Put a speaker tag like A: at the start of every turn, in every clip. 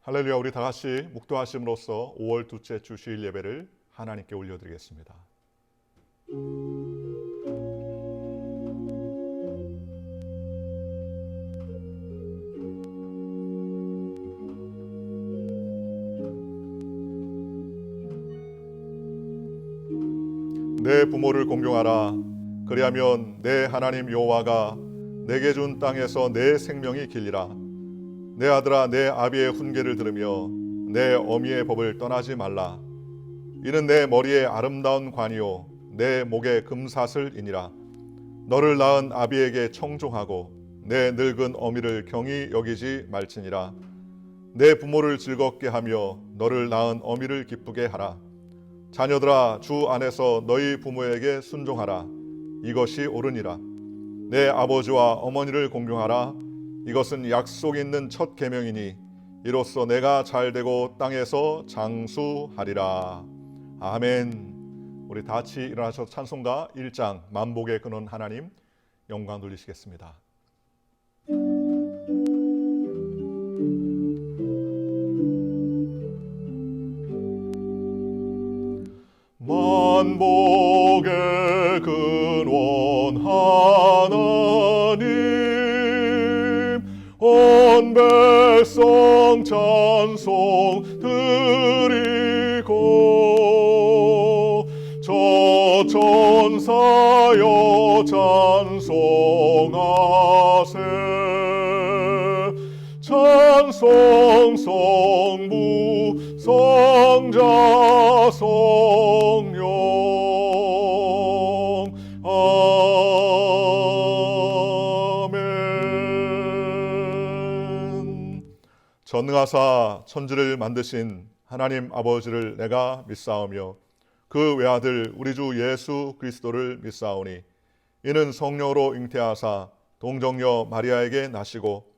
A: 할렐루야. 우리 다 같이 묵도하심으로써 5월 둘째 주 주일 예배를 하나님께 올려드리겠습니다. 내 부모를 공경하라. 그리하면 내 하나님 여호와가 내게 준 땅에서 내 생명이 길리라. 내 아들아, 내 아비의 훈계를 들으며 내 어미의 법을 떠나지 말라. 이는 내 머리에 아름다운 관이요 내 목에 금사슬이니라. 너를 낳은 아비에게 청종하고 내 늙은 어미를 경히 여기지 말지니라. 내 부모를 즐겁게 하며 너를 낳은 어미를 기쁘게 하라. 자녀들아, 주 안에서 너희 부모에게 순종하라. 이것이 옳으니라. 내 아버지와 어머니를 공경하라. 이것은 약속 있는 첫 계명이니 이로써 내가 잘되고 땅에서 장수하리라. 아멘. 우리 다 같이 일어나셔서 찬송가 1장 만복의 근원 하나님 영광 돌리시겠습니다. 만복의 근원 하나님, 온 백성 찬송 드리고 저 천사여 찬송하세. 찬송 성부 성자 성령. 아멘. 전능하사 천지를 만드신 하나님 아버지를 내가 믿사오며 그 외아들 우리 주 예수 그리스도를 믿사오니 이는 성령으로 잉태하사 동정녀 마리아에게 나시고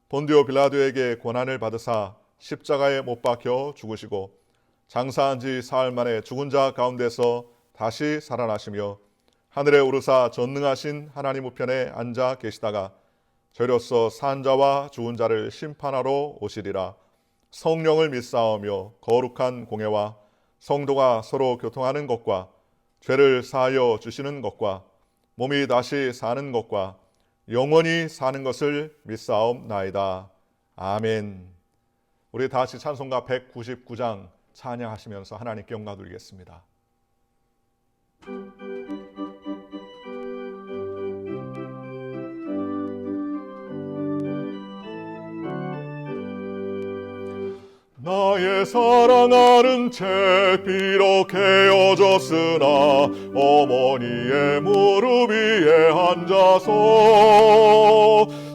A: 본디오 빌라도에게 고난을 받으사 십자가에 못 박혀 죽으시고 장사한 지 사흘 만에 죽은 자 가운데서 다시 살아나시며 하늘에 오르사 전능하신 하나님 우편에 앉아 계시다가 저로서 산 자와 죽은 자를 심판하러 오시리라. 성령을 믿사오며 거룩한 공예와 성도가 서로 교통하는 것과 죄를 사하여 주시는 것과 몸이 다시 사는 것과 영원히 사는 것을 믿사옵나이다. 아멘. 우리 다 같이 찬송가 199장 찬양하시면서 하나님께 영광 드리겠습니다. 나의 사랑하는 책 비록 헤어졌으나 어머니의 무릎 위에 앉아서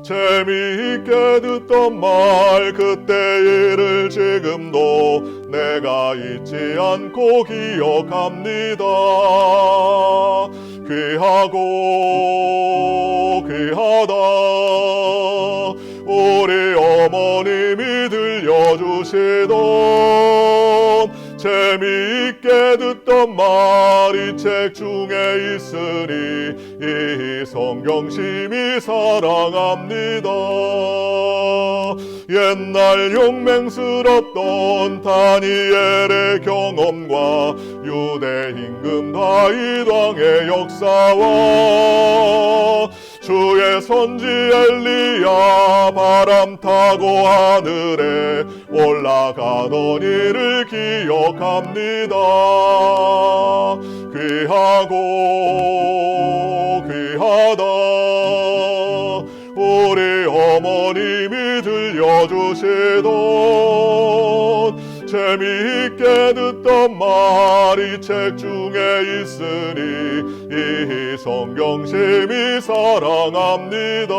A: 재미있게 듣던 말 그때의 일을 지금도 내가 잊지 않고 기억합니다. 귀하고 귀하다 우리 어머님이 들려주시던 재미있게 듣던 말이 책 중에 있으니 이 성경심이 사랑합니다. 옛날 용맹스럽던 다니엘의 경험과 유대 임금 다윗 왕의 역사와 주의 선지 엘리야 바람 타고 하늘에 올라가던 일을 기억합니다. 귀하고 귀하다 우리 어머님이 들려주시던 재미있게 듣던 말이 책 중에 있으니 이 성경심이 사랑합니다.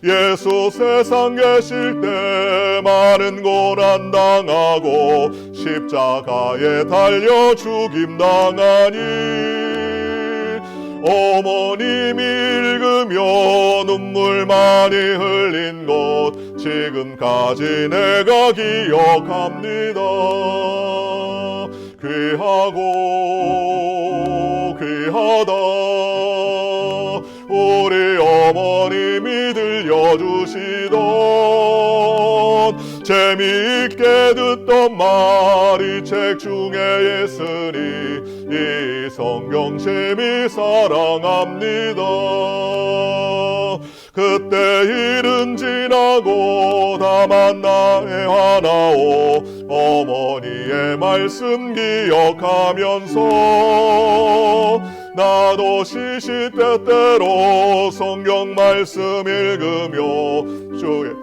A: 예수 세상 계실 때 많은 고난 당하고 십자가에 달려 죽임 당하니 어머님이 읽으며 눈물 많이 흘린 것 지금까지 내가 기억합니다. 귀하고 귀하다 우리 어머님이 들려주시던 재미있게 듣던 말이 책 중에 있으니 이 성경 재미 사랑합니다. 그때 일은 지나고 다만 나의 하나오 어머니의 말씀 기억하면서 나도 시시때때로 성경 말씀 읽으며 주의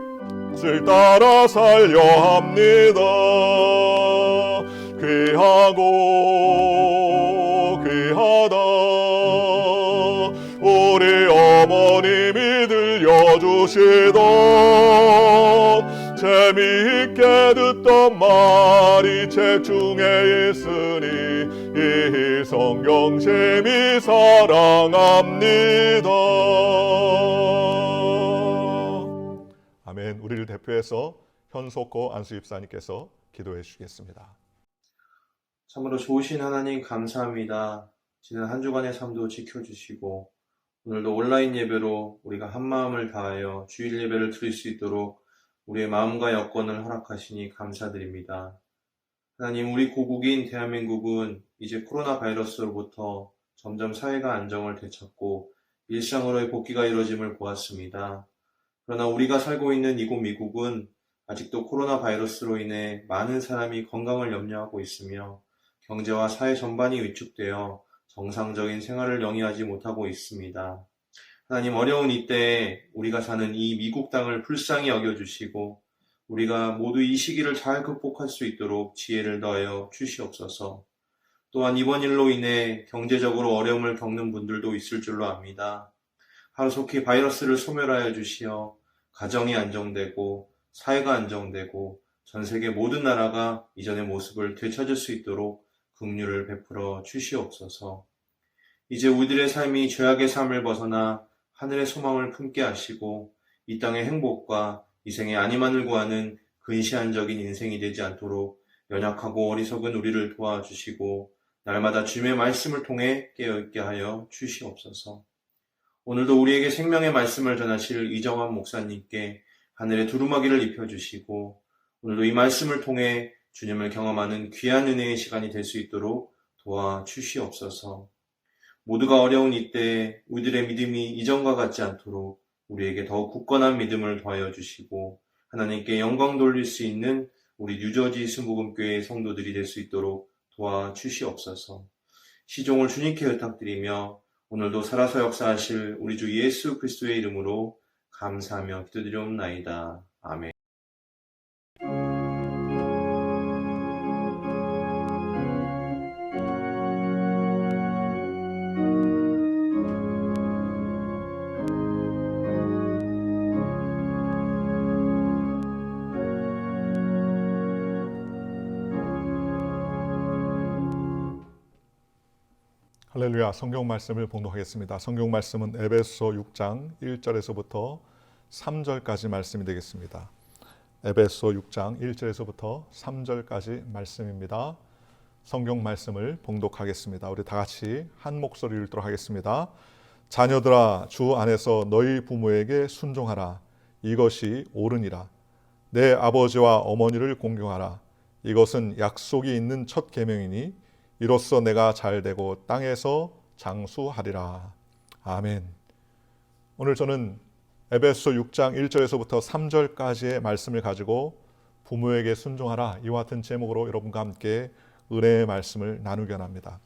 A: 뜻을 따라 살려 합니다. 귀하고 귀하다 우리 어머님이 들려주시던 재미있게 듣던 말이 책 중에 있으니 이 성경 재미 사랑합니다. 아멘. 우리를 대표해서 현석호 안수집사님께서 기도해 주시겠습니다.
B: 참으로 좋으신 하나님 감사합니다. 지난 한 주간의 삶도 지켜주시고 오늘도 온라인 예배로 우리가 한 마음을 다하여 주일 예배를 드릴 수 있도록 우리의 마음과 여건을 허락하시니 감사드립니다. 하나님, 우리 고국인 대한민국은 이제 코로나 바이러스로부터 점점 사회가 안정을 되찾고 일상으로의 복귀가 이루어짐을 보았습니다. 그러나 우리가 살고 있는 이곳 미국은 아직도 코로나 바이러스로 인해 많은 사람이 건강을 염려하고 있으며 경제와 사회 전반이 위축되어 정상적인 생활을 영위하지 못하고 있습니다. 하나님, 어려운 이때에 우리가 사는 이 미국 땅을 불쌍히 여겨주시고 우리가 모두 이 시기를 잘 극복할 수 있도록 지혜를 더하여 주시옵소서. 또한 이번 일로 인해 경제적으로 어려움을 겪는 분들도 있을 줄로 압니다. 하루속히 바이러스를 소멸하여 주시어 가정이 안정되고 사회가 안정되고 전 세계 모든 나라가 이전의 모습을 되찾을 수 있도록 긍휼을 베풀어 주시옵소서. 이제 우리들의 삶이 죄악의 삶을 벗어나 하늘의 소망을 품게 하시고 이 땅의 행복과 이생의 안위만을 구하는 근시안적인 인생이 되지 않도록 연약하고 어리석은 우리를 도와주시고 날마다 주님의 말씀을 통해 깨어있게 하여 주시옵소서. 오늘도 우리에게 생명의 말씀을 전하실 이정환 목사님께 하늘의 두루마기를 입혀주시고 오늘도 이 말씀을 통해 주님을 경험하는 귀한 은혜의 시간이 될 수 있도록 도와주시옵소서. 모두가 어려운 이때 우리들의 믿음이 이전과 같지 않도록 우리에게 더욱 굳건한 믿음을 더하여 주시고 하나님께 영광 돌릴 수 있는 우리 뉴저지 순복음교회의 성도들이 될 수 있도록 도와주시옵소서. 시종을 주님께 부탁드리며 오늘도 살아서 역사하실 우리 주 예수 그리스도의 이름으로 감사하며 기도드리옵나이다. 아멘.
A: 할렐루야. 성경 말씀을 봉독하겠습니다. 성경 말씀은 에베소 6장 1절에서부터 3절까지 말씀이 되겠습니다. 에베소 6장 1절에서부터 3절까지 말씀입니다. 성경 말씀을 봉독하겠습니다. 우리 다 같이 한 목소리를 읽도록 하겠습니다. 자녀들아, 주 안에서 너희 부모에게 순종하라. 이것이 옳으니라. 내 아버지와 어머니를 공경하라. 이것은 약속이 있는 첫 계명이니 이로써 내가 잘되고 땅에서 장수하리라. 아멘. 오늘 저는 에베소 6장 1절에서부터 3절까지의 말씀을 가지고 부모에게 순종하라, 이와 같은 제목으로 여러분과 함께 은혜의 말씀을 나누기 원합니다.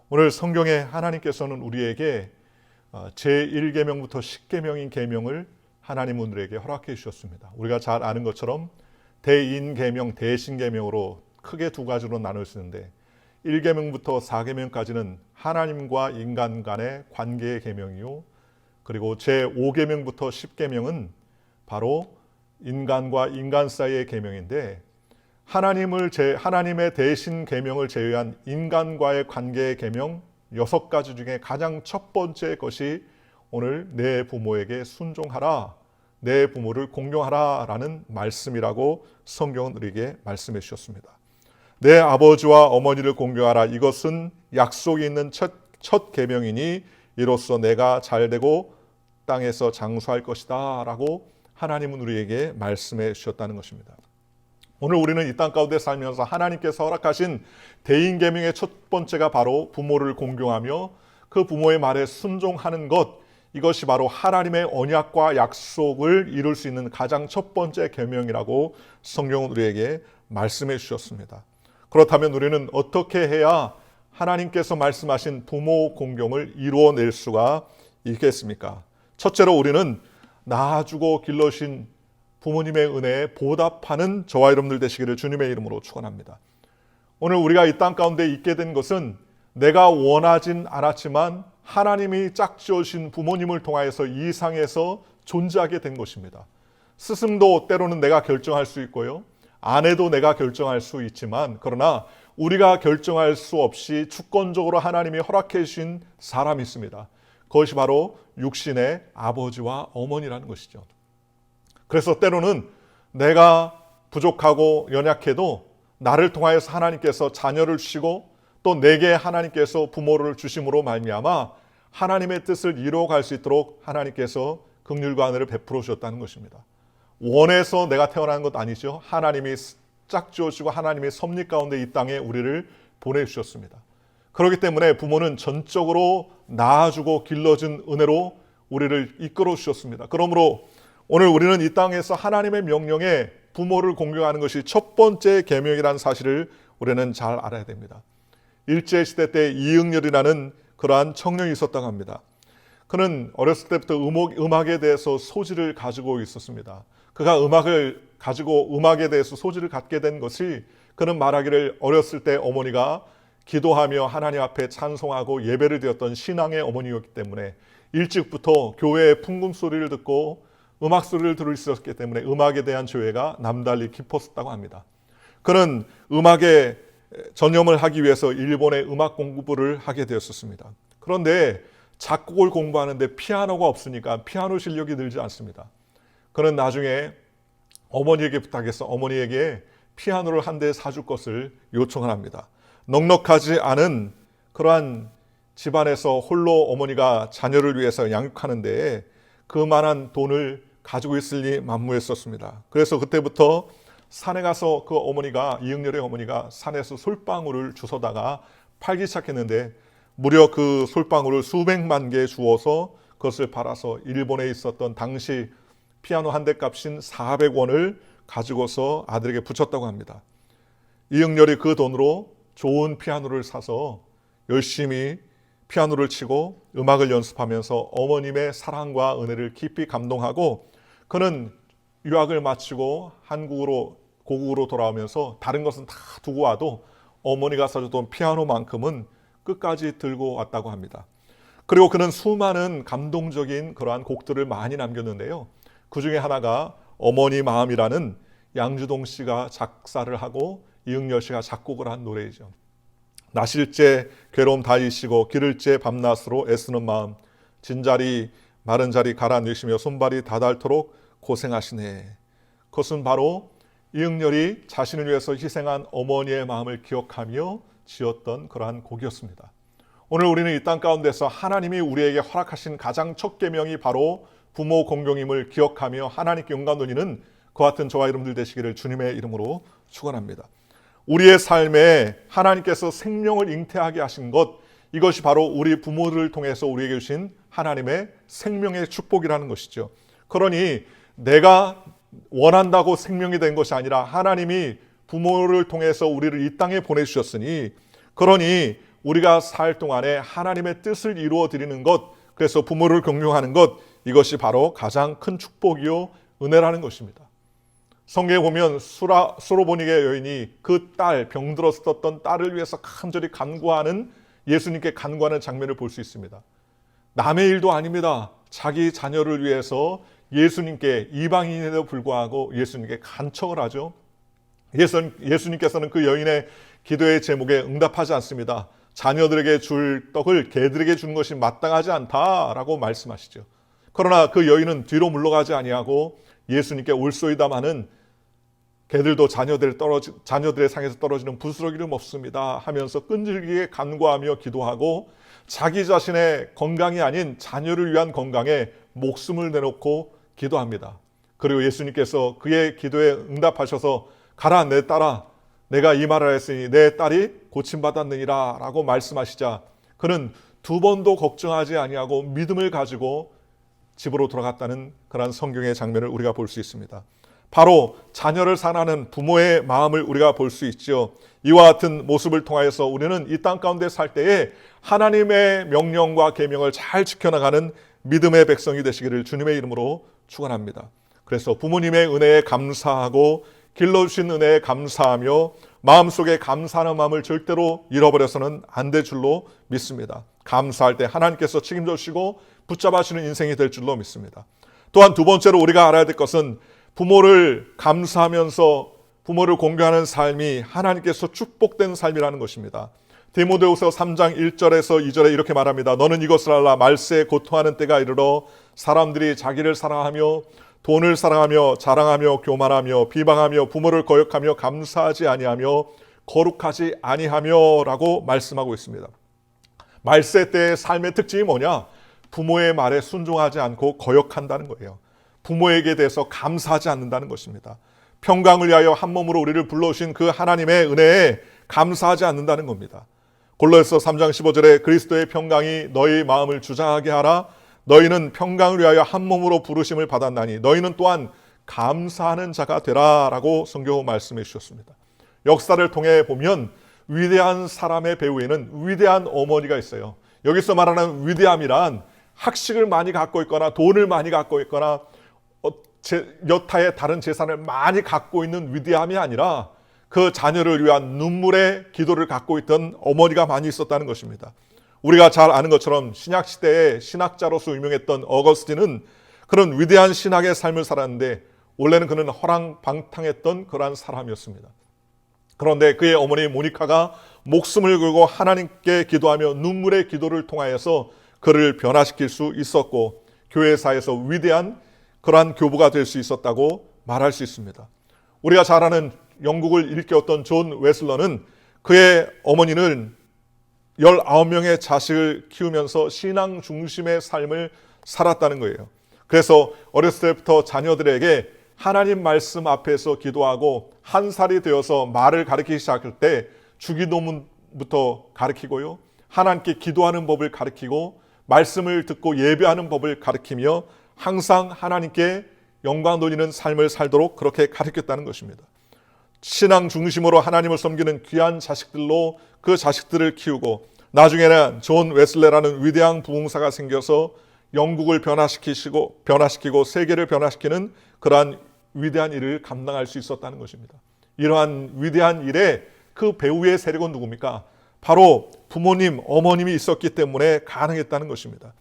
A: 오늘 성경에 하나님께서는 우리에게 제1계명부터 10계명인 계명을 하나님 우리에게 허락해 주셨습니다. 우리가 잘 아는 것처럼 대인계명, 대신계명으로 크게 두 가지로 나눌 수 있는데 1계명부터 4계명까지는 하나님과 인간 간의 관계의 계명이요, 그리고 제5계명부터 10계명은 바로 인간과 인간 사이의 계명인데 하나님의 대신 계명을 제외한 인간과의 관계의 계명 6가지 중에 가장 첫 번째 것이 오늘 내 부모에게 순종하라, 내 부모를 공경하라 라는 말씀이라고 성경은 우리에게 말씀해 주셨습니다. 내 아버지와 어머니를 공경하라. 이것은 약속이 있는 첫 계명이니 이로써 내가 잘되고 땅에서 장수할 것이다 라고 하나님은 우리에게 말씀해 주셨다는 것입니다. 오늘 우리는 이 땅 가운데 살면서 하나님께서 허락하신 대인 계명의 첫 번째가 바로 부모를 공경하며 그 부모의 말에 순종하는 것, 이것이 바로 하나님의 언약과 약속을 이룰 수 있는 가장 첫 번째 계명이라고 성경은 우리에게 말씀해 주셨습니다. 그렇다면 우리는 어떻게 해야 하나님께서 말씀하신 부모 공경을 이루어낼 수가 있겠습니까? 첫째로 우리는 낳아주고 길러신 부모님의 은혜에 보답하는 저와 여러분들 되시기를 주님의 이름으로 축원합니다. 오늘 우리가 이 땅 가운데 있게 된 것은 내가 원하진 않았지만 하나님이 짝지어주신 부모님을 통하여서 이 상에서 존재하게 된 것입니다. 스승도 때로는 내가 결정할 수 있고요, 아내도 내가 결정할 수 있지만, 그러나 우리가 결정할 수 없이 주권적으로 하나님이 허락해 주신 사람이 있습니다. 그것이 바로 육신의 아버지와 어머니라는 것이죠. 그래서 때로는 내가 부족하고 연약해도 나를 통하여서 하나님께서 자녀를 주시고 또 내게 하나님께서 부모를 주심으로 말미암아 하나님의 뜻을 이루어갈 수 있도록 하나님께서 긍휼과 은혜를 베풀어 주셨다는 것입니다. 원해서 내가 태어난 것 아니죠. 하나님이 짝지어주시고 하나님의 섭리 가운데 이 땅에 우리를 보내주셨습니다. 그렇기 때문에 부모는 전적으로 낳아주고 길러준 은혜로 우리를 이끌어 주셨습니다. 그러므로 오늘 우리는 이 땅에서 하나님의 명령에 부모를 공경하는 것이 첫 번째 계명이라는 사실을 우리는 잘 알아야 됩니다. 일제시대 때 이응렬이라는 그러한 청년이 있었다고 합니다. 그는 어렸을 때부터 음악에 대해서 소질을 가지고 있었습니다. 그가 음악에 대해서 소질을 갖게 된 것이, 그는 말하기를 어렸을 때 어머니가 기도하며 하나님 앞에 찬송하고 예배를 드렸던 신앙의 어머니였기 때문에 일찍부터 교회의 풍금 소리를 듣고 음악 소리를 들을 수 있었기 때문에 음악에 대한 조예가 남달리 깊었다고 합니다. 그는 음악에 전념을 하기 위해서 일본의 음악 공부를 하게 되었습니다. 그런데 작곡을 공부하는데 피아노가 없으니까 피아노 실력이 늘지 않습니다. 그는 나중에 어머니에게 부탁해서 어머니에게 피아노를 한 대 사줄 것을 요청을 합니다. 넉넉하지 않은 그러한 집안에서 홀로 어머니가 자녀를 위해서 양육하는데 그만한 돈을 가지고 있을 리 만무했었습니다. 그래서 그때부터 산에 가서 그 어머니가, 이응렬의 어머니가 산에서 솔방울을 주워다가 팔기 시작했는데 무려 그 솔방울을 수백만 개 주워서 그것을 팔아서 일본에 있었던 당시 피아노 한 대 값인 400원을 가지고서 아들에게 붙였다고 합니다. 이응렬이 그 돈으로 좋은 피아노를 사서 열심히 피아노를 치고 음악을 연습하면서 어머님의 사랑과 은혜를 깊이 감동하고, 그는 유학을 마치고 고국으로 돌아오면서 다른 것은 다 두고 와도 어머니가 사줬던 피아노만큼은 끝까지 들고 왔다고 합니다. 그리고 그는 수많은 감동적인 그러한 곡들을 많이 남겼는데요. 그 중에 하나가 어머니 마음이라는 양주동 씨가 작사를 하고 이응렬 씨가 작곡을 한 노래이죠. 나실제 괴로움 다 잊으시고 기를제 밤낮으로 애쓰는 마음, 진자리 마른 자리 갈아 넣으시며 손발이 다 닳도록 고생하시네. 그것은 바로 이응렬이 자신을 위해서 희생한 어머니의 마음을 기억하며 지었던 그러한 곡이었습니다. 오늘 우리는 이 땅 가운데서 하나님이 우리에게 허락하신 가장 첫 계명이 바로 부모 공경임을 기억하며 하나님께 영광 돌리는 그와 같은 저와 여러분들 되시기를 주님의 이름으로 축원합니다. 우리의 삶에 하나님께서 생명을 잉태하게 하신 것, 이것이 바로 우리 부모를 통해서 우리에게 주신 하나님의 생명의 축복이라는 것이죠. 그러니 내가 원한다고 생명이 된 것이 아니라 하나님이 부모를 통해서 우리를 이 땅에 보내주셨으니, 그러니 우리가 살 동안에 하나님의 뜻을 이루어 드리는 것, 그래서 부모를 공경하는 것, 이것이 바로 가장 큰 축복이요 은혜라는 것입니다. 성경에 보면 수로보니게 여인이 그 병들었었던 딸을 위해서 간절히 간구하는, 예수님께 간구하는 장면을 볼 수 있습니다. 남의 일도 아닙니다. 자기 자녀를 위해서 예수님께, 이방인에도 불구하고 예수님께 간청을 하죠. 예수님께서는 그 여인의 기도의 제목에 응답하지 않습니다. 자녀들에게 줄 떡을 개들에게 주는 것이 마땅하지 않다라고 말씀하시죠. 그러나 그 여인은 뒤로 물러가지 아니하고 예수님께 올소이다마는 개들도 자녀들의 상에서 떨어지는 부스러기를 먹습니다 하면서 끈질기게 간구하며 기도하고, 자기 자신의 건강이 아닌 자녀를 위한 건강에 목숨을 내놓고 기도합니다. 그리고 예수님께서 그의 기도에 응답하셔서 가라 내 딸아, 내가 이 말을 했으니 내 딸이 고침받았느니라 라고 말씀하시자 그는 두 번도 걱정하지 아니하고 믿음을 가지고 집으로 돌아갔다는 그런 성경의 장면을 우리가 볼 수 있습니다. 바로 자녀를 사랑하는 부모의 마음을 우리가 볼 수 있죠. 이와 같은 모습을 통하여서 우리는 이 땅 가운데 살 때에 하나님의 명령과 계명을 잘 지켜나가는 믿음의 백성이 되시기를 주님의 이름으로 축원합니다. 그래서 부모님의 은혜에 감사하고 길러주신 은혜에 감사하며 마음속에 감사하는 마음을 절대로 잃어버려서는 안 될 줄로 믿습니다. 감사할 때 하나님께서 책임져 주시고 붙잡아 주시는 인생이 될 줄로 믿습니다. 또한 두 번째로 우리가 알아야 될 것은 부모를 감사하면서 부모를 공경하는 삶이 하나님께서 축복된 삶이라는 것입니다. 디모데후서 3장 1절에서 2절에 이렇게 말합니다. 너는 이것을 알라. 말세에 고통하는 때가 이르러 사람들이 자기를 사랑하며 돈을 사랑하며 자랑하며 교만하며 비방하며 부모를 거역하며 감사하지 아니하며 거룩하지 아니하며 라고 말씀하고 있습니다. 말세 때의 삶의 특징이 뭐냐? 부모의 말에 순종하지 않고 거역한다는 거예요. 부모에게 대해서 감사하지 않는다는 것입니다. 평강을 위하여 한 몸으로 우리를 불러오신 그 하나님의 은혜에 감사하지 않는다는 겁니다. 골로새서 3장 15절에 그리스도의 평강이 너희 마음을 주장하게 하라. 너희는 평강을 위하여 한 몸으로 부르심을 받았나니 너희는 또한 감사하는 자가 되라 라고 성경 말씀해 주셨습니다. 역사를 통해 보면 위대한 사람의 배후에는 위대한 어머니가 있어요. 여기서 말하는 위대함이란 학식을 많이 갖고 있거나 돈을 많이 갖고 있거나 여타의 다른 재산을 많이 갖고 있는 위대함이 아니라 그 자녀를 위한 눈물의 기도를 갖고 있던 어머니가 많이 있었다는 것입니다. 우리가 잘 아는 것처럼 신약시대의 신학자로서 유명했던 어거스틴은 그런 위대한 신학의 삶을 살았는데 원래는 그는 허랑방탕했던 그러한 사람이었습니다. 그런데 그의 어머니 모니카가 목숨을 걸고 하나님께 기도하며 눈물의 기도를 통하여서 그를 변화시킬 수 있었고 교회사에서 위대한 그러한 교부가 될 수 있었다고 말할 수 있습니다. 우리가 잘 아는 영국을 일깨웠던 존 웨슬러는 그의 어머니는 19명의 자식을 키우면서 신앙 중심의 삶을 살았다는 거예요. 그래서 어렸을 때부터 자녀들에게 하나님 말씀 앞에서 기도하고 한 살이 되어서 말을 가르치기 시작할 때 주기도문부터 가르치고요. 하나님께 기도하는 법을 가르치고 말씀을 듣고 예배하는 법을 가르치며 항상 하나님께 영광 돌리는 삶을 살도록 그렇게 가르쳤다는 것입니다. 신앙 중심으로 하나님을 섬기는 귀한 자식들로 그 자식들을 키우고 나중에는 존 웨슬레라는 위대한 부흥사가 생겨서 영국을 변화시키고 세계를 변화시키는 그러한 위대한 일을 감당할 수 있었다는 것입니다. 이러한 위대한 일에 그 배후의 세력은 누굽니까? 바로 부모님, 어머님이 있었기 때문에 가능했다는 것입니다.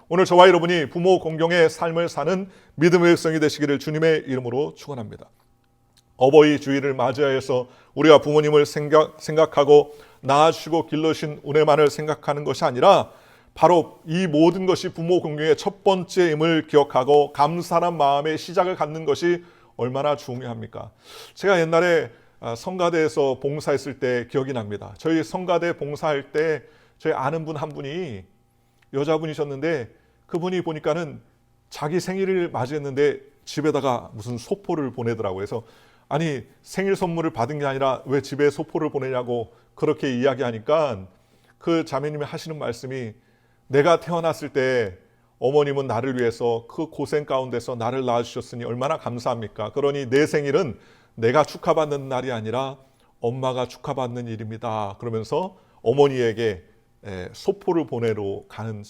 A: 오늘 저와 여러분이 부모 공경의 삶을 사는 믿음의 백성이 되시기를 주님의 이름으로 축원합니다. 어버이 주일을 맞이하여서 우리가 부모님을 생각하고 낳아주시고 길러주신 은혜만을 생각하는 것이 아니라 바로 이 모든 것이 부모 공경의 첫 번째임을 기억하고 감사한 마음의 시작을 갖는 것이 얼마나 중요합니까? 제가 옛날에 성가대에서 봉사했을 때 기억이 납니다. 저희 성가대 봉사할 때 저희 아는 분 한 분이 여자분이셨는데 그분이 보니까는 자기 생일을 맞이했는데 집에다가 무슨 소포를 보내더라고요. 그래서 아니 생일 선물을 받은 게 아니라 왜 집에 소포를 보내냐고 그렇게 이야기하니까 그 자매님이 하시는 말씀이 내가 태어났을 때 어머님은 나를 위해서 그 고생 가운데서 나를 낳아주셨으니 얼마나 감사합니까? 그러니 내 생일은 내가 축하받는 날이 아니라 엄마가 축하받는 일입니다. 그러면서 어머니에게 소포를 보내러 가는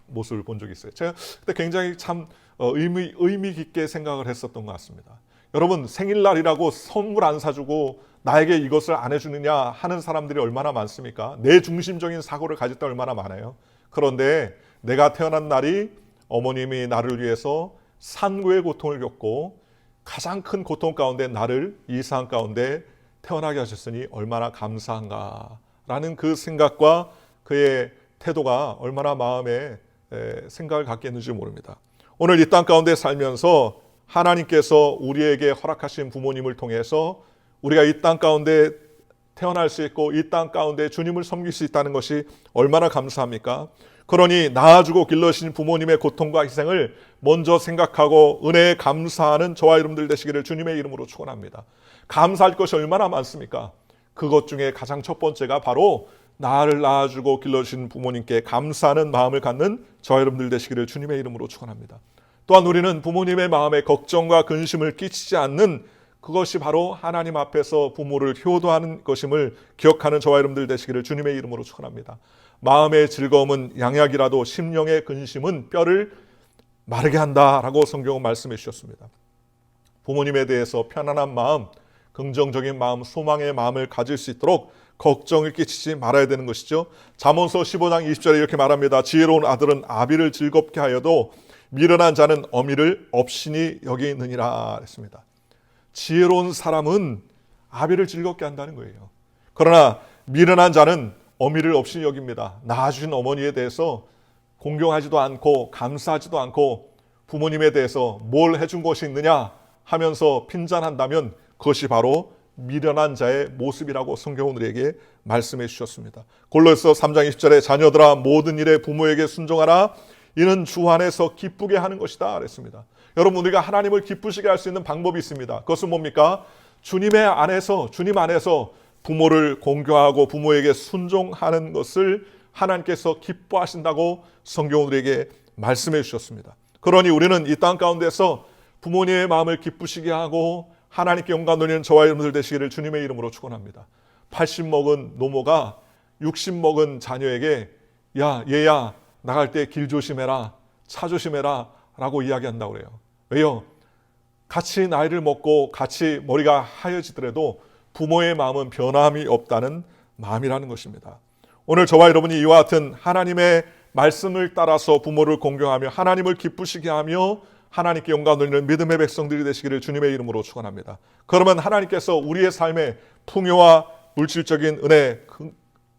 A: 모습을 본 적이 있어요. 제가 그때 굉장히 참 의미 깊게 생각을 했었던 것 같습니다. 여러분 생일날이라고 선물 안 사주고 나에게 이것을 안 해주느냐 하는 사람들이 얼마나 많습니까? 내 중심적인 사고를 가질 때 얼마나 많아요. 그런데 내가 태어난 날이 어머님이 나를 위해서 산고의 고통을 겪고 가장 큰 고통 가운데 나를 이 세상 가운데 태어나게 하셨으니 얼마나 감사한가라는 그 생각과 그의 태도가 얼마나 마음에 생각을 갖게 했는지 모릅니다. 오늘 이 땅 가운데 살면서 하나님께서 우리에게 허락하신 부모님을 통해서 우리가 이 땅 가운데 태어날 수 있고 이 땅 가운데 주님을 섬길 수 있다는 것이 얼마나 감사합니까? 그러니 낳아주고 길러신 부모님의 고통과 희생을 먼저 생각하고 은혜에 감사하는 저와 여러분들 되시기를 주님의 이름으로 축원합니다. 감사할 것이 얼마나 많습니까? 그것 중에 가장 첫 번째가 바로 나를 낳아주고 길러주신 부모님께 감사하는 마음을 갖는 저와 여러분들 되시기를 주님의 이름으로 축원합니다. 또한 우리는 부모님의 마음에 걱정과 근심을 끼치지 않는 그것이 바로 하나님 앞에서 부모를 효도하는 것임을 기억하는 저와 여러분들 되시기를 주님의 이름으로 축원합니다. 마음의 즐거움은 양약이라도 심령의 근심은 뼈를 마르게 한다라고 성경은 말씀해 주셨습니다. 부모님에 대해서 편안한 마음, 긍정적인 마음, 소망의 마음을 가질 수 있도록 걱정을 끼치지 말아야 되는 것이죠. 잠언서 15장 20절에 이렇게 말합니다. 지혜로운 아들은 아비를 즐겁게 하여도 미련한 자는 어미를 업신이 여기느니라 했습니다. 지혜로운 사람은 아비를 즐겁게 한다는 거예요. 그러나 미련한 자는 어미를 업신이 여깁니다. 낳아주신 어머니에 대해서 공경하지도 않고 감사하지도 않고 부모님에 대해서 뭘 해준 것이 있느냐 하면서 핀잔한다면 그것이 바로 미련한 자의 모습이라고 성경은 우리에게 말씀해 주셨습니다. 골로새 3장 20절에 자녀들아 모든 일에 부모에게 순종하라 이는 주 안에서 기쁘게 하는 것이다 그랬습니다. 여러분 우리가 하나님을 기쁘시게 할 수 있는 방법이 있습니다. 그것은 뭡니까? 주님 안에서 부모를 공경하고 부모에게 순종하는 것을 하나님께서 기뻐하신다고 성경은 우리에게 말씀해 주셨습니다. 그러니 우리는 이 땅 가운데서 부모님의 마음을 기쁘시게 하고 하나님께 영광 돌리는 저와 여러분들 되시기를 주님의 이름으로 축원합니다. 80 먹은 노모가 60 먹은 자녀에게 야 얘야 나갈 때 길 조심해라 차 조심해라 라고 이야기한다고 그래요. 왜요? 같이 나이를 먹고 같이 머리가 하얘지더라도 부모의 마음은 변함이 없다는 마음이라는 것입니다. 오늘 저와 여러분이 이와 같은 하나님의 말씀을 따라서 부모를 공경하며 하나님을 기쁘시게 하며 하나님께 영광 돌리는 믿음의 백성들이 되시기를 주님의 이름으로 축원합니다. 그러면 하나님께서 우리의 삶에 풍요와 물질적인 은혜,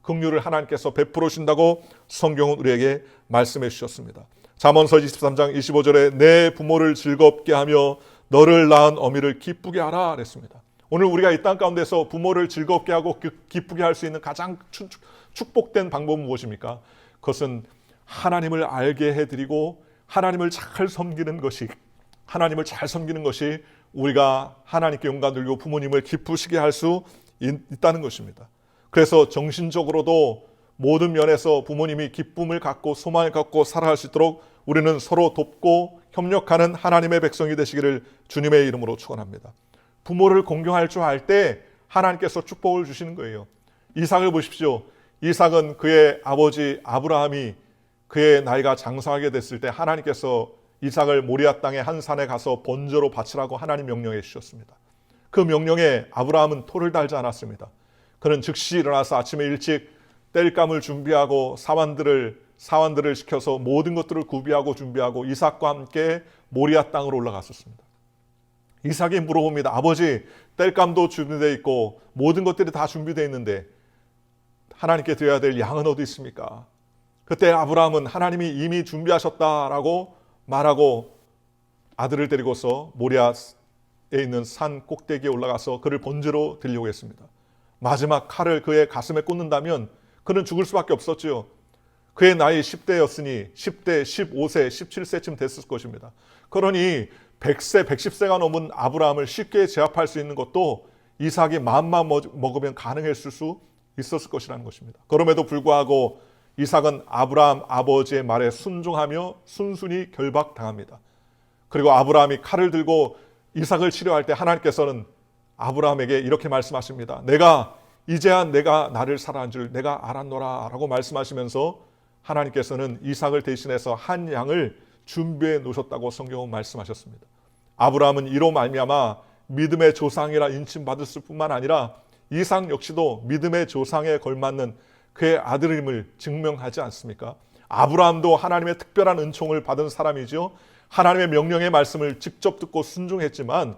A: 긍휼을 하나님께서 베풀어 주신다고 성경은 우리에게 말씀해 주셨습니다. 잠언서 23장 25절에 내 부모를 즐겁게 하며 너를 낳은 어미를 기쁘게 하라 그랬습니다. 오늘 우리가 이 땅 가운데서 부모를 즐겁게 하고 기쁘게 할 수 있는 가장 축복된 방법은 무엇입니까? 그것은 하나님을 알게 해드리고 하나님을 잘 섬기는 것이 우리가 하나님께 영광 돌리고 부모님을 기쁘시게 할 수 있다는 것입니다. 그래서 정신적으로도 모든 면에서 부모님이 기쁨을 갖고 소망을 갖고 살아갈 수 있도록 우리는 서로 돕고 협력하는 하나님의 백성이 되시기를 주님의 이름으로 축원합니다. 부모를 공경할 줄 알 때 하나님께서 축복을 주시는 거예요. 이삭을 보십시오. 이삭은 그의 아버지 아브라함이 그의 나이가 장성하게 됐을 때 하나님께서 이삭을 모리아 땅의 한 산에 가서 번제로 바치라고 하나님 명령해 주셨습니다. 그 명령에 아브라함은 토를 달지 않았습니다. 그는 즉시 일어나서 아침에 일찍 땔감을 준비하고 사환들을 시켜서 모든 것들을 구비하고 준비하고 이삭과 함께 모리아 땅으로 올라갔었습니다. 이삭이 물어봅니다. 아버지, 땔감도 준비되어 있고 모든 것들이 다 준비되어 있는데 하나님께 드려야 될 양은 어디 있습니까? 그때 아브라함은 하나님이 이미 준비하셨다라고 말하고 아들을 데리고서 모리아에 있는 산 꼭대기에 올라가서 그를 번제로 드리려고 했습니다. 마지막 칼을 그의 가슴에 꽂는다면 그는 죽을 수밖에 없었지요. 그의 나이 10대였으니 10대, 15세, 17세쯤 됐을 것입니다. 그러니 100세, 110세가 넘은 아브라함을 쉽게 제압할 수 있는 것도 이삭이 마음만 먹으면 가능했을 수 있었을 것이라는 것입니다. 그럼에도 불구하고 이삭은 아브라함 아버지의 말에 순종하며 순순히 결박당합니다. 그리고 아브라함이 칼을 들고 이삭을 치료할 때 하나님께서는 아브라함에게 이렇게 말씀하십니다. 이제야 내가 나를 사랑한 줄 내가 알았노라 라고 말씀하시면서 하나님께서는 이삭을 대신해서 한 양을 준비해 놓으셨다고 성경은 말씀하셨습니다. 아브라함은 이로 말미암아 믿음의 조상이라 인칭받았을 뿐만 아니라 이삭 역시도 믿음의 조상에 걸맞는 그의 아들임을 증명하지 않습니까? 아브라함도 하나님의 특별한 은총을 받은 사람이죠. 하나님의 명령의 말씀을 직접 듣고 순종했지만